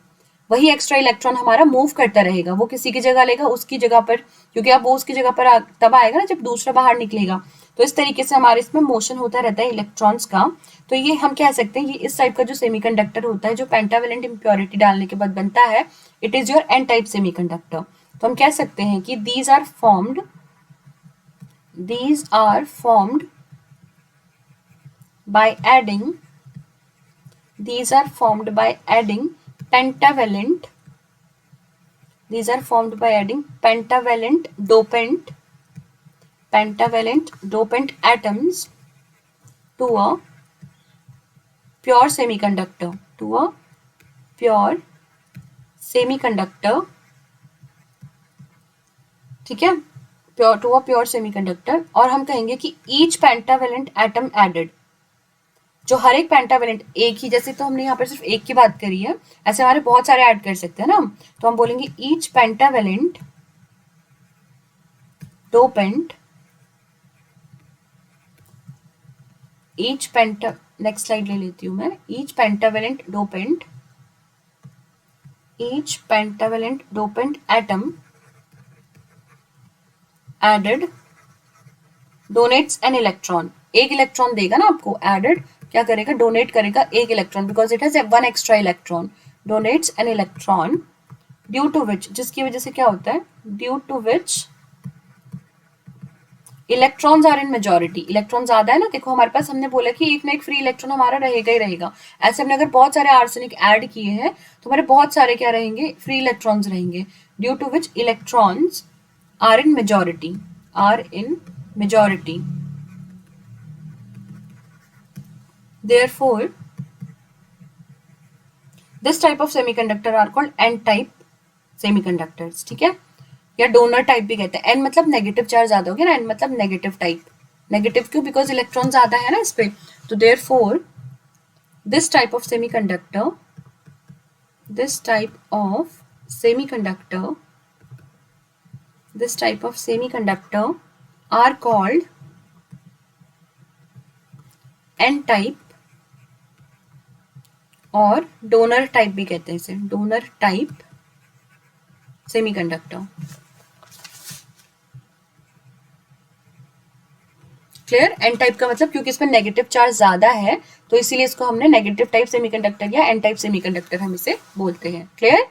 वही एक्स्ट्रा इलेक्ट्रॉन हमारा मूव करता रहेगा, वो किसी की जगह लेगा उसकी जगह पर, क्योंकि अब वो उसकी जगह पर तब आएगा ना जब दूसरा बाहर निकलेगा। तो इस तरीके से हमारे इसमें मोशन होता रहता है इलेक्ट्रॉन्स का। तो ये हम कह सकते हैं, ये इस टाइप का जो सेमीकंडक्टर होता है जो पेंटावेलेंट इम्प्योरिटी डालने के बाद बनता है, it is your N type semiconductor. तो हम कह सकते हैं कि these are formed by adding these are formed by adding pentavalent these are formed by adding pentavalent dopant atoms to a pure semiconductor, ठीक है, प्योर सेमीकंडक्टर। और हम कहेंगे कि ईच पेंटावेलेंट एटम एडेड, जो हर एक पेंटावेलेंट एक ही, जैसे तो हमने यहाँ पर सिर्फ एक की बात करी है, ऐसे हमारे बहुत सारे ऐड कर सकते हैं ना हम। तो हम बोलेंगे each pentavalent dopant next slide ले लेती हूँ मैं। Each pentavalent dopant atom added donates an electron, एक इलेक्ट्रॉन देगा ना आपको, एडेड क्या करेगा, डोनेट करेगा एक electron, because it has 1 extra electron, donates an electron due to which, जिसकी वजह से क्या होता है, due to which electrons are in majority, electron ज्यादा है ना, देखो हमारे पास हमने बोला कि एक ना एक फ्री इलेक्ट्रॉन हमारा रहेगा ही रहेगा। ऐसे हमने अगर बहुत सारे आर्सेनिक ऐड किए हैं तो हमारे बहुत सारे क्या रहेंगे, फ्री इलेक्ट्रॉन्स रहेंगे, due to which electrons are in majority. Therefore, this type of semiconductor are called n-type semiconductors, ठीक है, या डोनर टाइप भी कहते हैं। n मतलब नेगेटिव चार्ज ज्यादा हो गया ना, n मतलब नेगेटिव टाइप, नेगेटिव क्यों, बिकॉज इलेक्ट्रॉन ज्यादा है ना इस पे। तो therefore this type of semiconductor are called n-type, और डोनर टाइप भी कहते हैं इसे, donor type semiconductor. Clear, N type का मतलब क्योंकि इसमें नेगेटिव चार्ज ज्यादा है तो इसीलिए इसको हमने नेगेटिव टाइप सेमीकंडक्टर या एन टाइप सेमीकंडक्टर हम इसे बोलते हैं। क्लियर,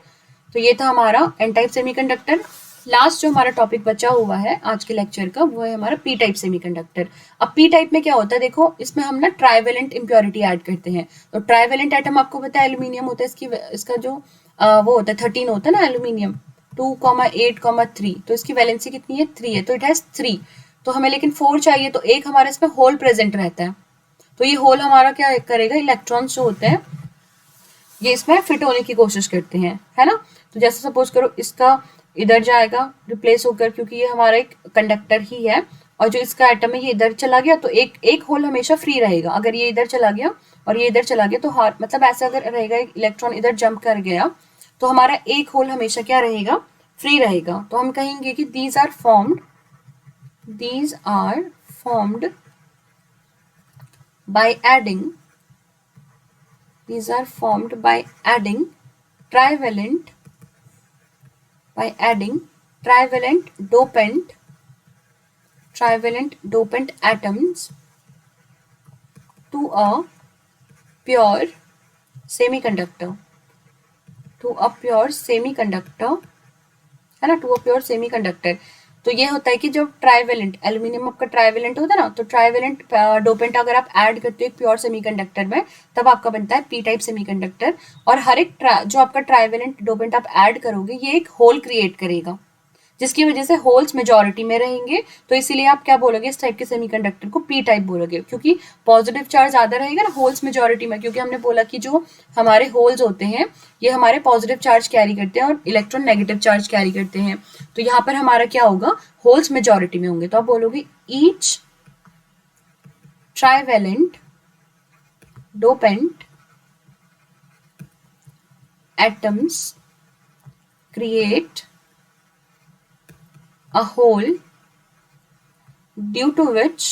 तो ये था हमारा एन टाइप सेमीकंडक्टर। लास्ट जो हमारा टॉपिक बचा हुआ है आज के लेक्चर का वो है हमारा पी टाइप सेमीकंडक्टर। अब पी टाइप में क्या होता है, देखो इसमें हम ना ट्राइवेलेंट इम्प्योरिटी ऐड करते हैं। तो ट्राइवेलेंट एटम आपको पता है एल्यूमिनियम होता है, इसका जो वो होता है 13 होता है ना एल्यूमिनियम, 2,8,3, तो इसकी वैलेंसी कितनी है, 3 है, तो इट हैज 3। तो हमें लेकिन 4 चाहिए, तो एक हमारे इसमें होल प्रेजेंट रहता है, तो ये होल हमारा क्या करेगा, इलेक्ट्रॉन्स जो होते हैं ये इसमें फिट होने की कोशिश करते हैं, है ना। तो जैसे सपोज करो इसका इधर जाएगा रिप्लेस होकर, क्योंकि ये हमारा एक कंडक्टर ही है, और जो इसका एटम है ये इधर चला गया, तो एक होल हमेशा फ्री रहेगा। अगर ये इधर चला गया और ये इधर चला गया तो मतलब ऐसा अगर रहेगा, एक इलेक्ट्रॉन इधर जंप कर गया तो हमारा एक होल हमेशा क्या रहेगा, फ्री रहेगा। तो हम कहेंगे कि these are formed by adding trivalent dopant trivalent dopant atoms to a pure semiconductor, to a pure semiconductor, है ना, टू अ प्योर सेमीकंडक्टर। तो ये होता है कि जब ट्राइवेलेंट एल्यूमिनियम आपका ट्राइवेलेंट होता है ना, तो ट्राइवेलेंट डोपेंट अगर आप ऐड करते हो एक प्योर सेमीकंडक्टर में, तब आपका बनता है पी टाइप सेमीकंडक्टर। और हर एक जो आपका ट्राइवेलेंट डोपेंट आप ऐड करोगे ये एक होल क्रिएट करेगा, जिसकी वजह से होल्स मेजॉरिटी में रहेंगे। तो इसीलिए आप क्या बोलोगे, इस टाइप के सेमीकंडक्टर को पी टाइप बोलोगे, क्योंकि पॉजिटिव चार्ज ज्यादा रहेगा ना होल्स मेजॉरिटी में, क्योंकि हमने बोला कि जो हमारे होल्स होते हैं ये हमारे पॉजिटिव चार्ज कैरी करते हैं और इलेक्ट्रॉन नेगेटिव चार्ज कैरी करते हैं। तो यहाँ पर हमारा क्या होगा, होल्स मेजॉरिटी में होंगे। तो आप बोलोगे each trivalent dopant atoms create a hole due to which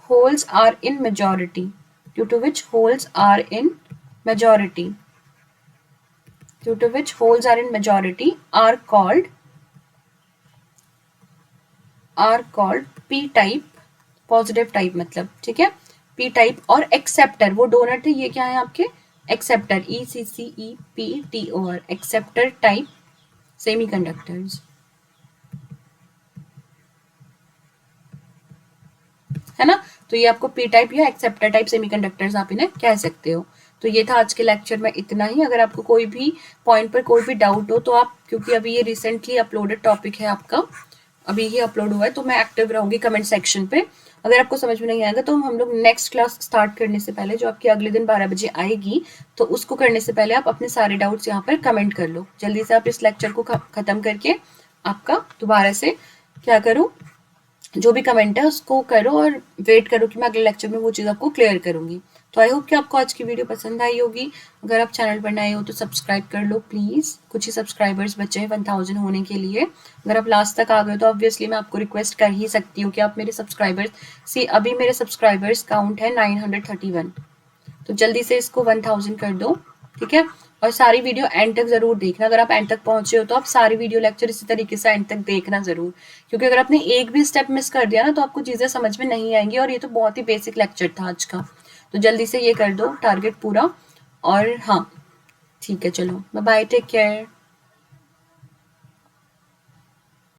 holes are in majority, due to which holes are in majority, due to which holes are in majority are called p type, positive type मतलब, ठीक है। p टाइप और एक्सेप्टर, वो डोनट है, ये क्या है आपके acceptor, ECCEPTOR, acceptor type semiconductors, है ना। तो ये आपको पी टाइप या एक्सेप्टर टाइप सेमीकंडक्टर्स आप इन्हें कह सकते हो। तो ये था आज के लेक्चर में इतना ही। अगर आपको कोई भी पॉइंट पर कोई भी डाउट हो तो आप, क्योंकि अभी ये रिसेंटली अपलोडेड टॉपिक है आपका, अभी ही अपलोड हुआ है, तो मैं एक्टिव रहूंगी कमेंट सेक्शन पे। अगर आपको समझ में नहीं आएगा तो हम लोग नेक्स्ट क्लास स्टार्ट करने से पहले, जो आपकी अगले दिन 12 बजे आएगी, तो उसको करने से पहले आप अपने सारे डाउट्स यहाँ पर कमेंट कर लो। जल्दी से आप इस लेक्चर को खत्म करके आपका दोबारा से क्या करो, जो भी कमेंट है उसको करो और वेट करो कि मैं अगले लेक्चर में वो चीज़ आपको क्लियर करूंगी। तो आई होप कि आपको आज की वीडियो पसंद आई होगी। अगर आप चैनल पर नए हो तो सब्सक्राइब कर लो प्लीज़, कुछ ही सब्सक्राइबर्स बचे हैं 1000 होने के लिए। अगर आप लास्ट तक आ गए तो ऑब्वियसली मैं आपको रिक्वेस्ट कर ही सकती हूँ कि आप मेरे सब्सक्राइबर्स से, अभी मेरे सब्सक्राइबर्स काउंट है 931, तो जल्दी से इसको 1000 कर दो, ठीक है। और सारी वीडियो एंड तक जरूर देखना। अगर आप एंड तक पहुंचे हो तो आप सारी वीडियो लेक्चर इसी तरीके से एंड तक देखना जरूर, क्योंकि अगर आपने एक भी स्टेप मिस कर दिया ना तो आपको चीजें समझ में नहीं आएंगी। और ये तो बहुत ही बेसिक लेक्चर था आज का, तो जल्दी से ये कर दो टारगेट पूरा। और हाँ ठीक है, चलो बाय बाय, टेक केयर।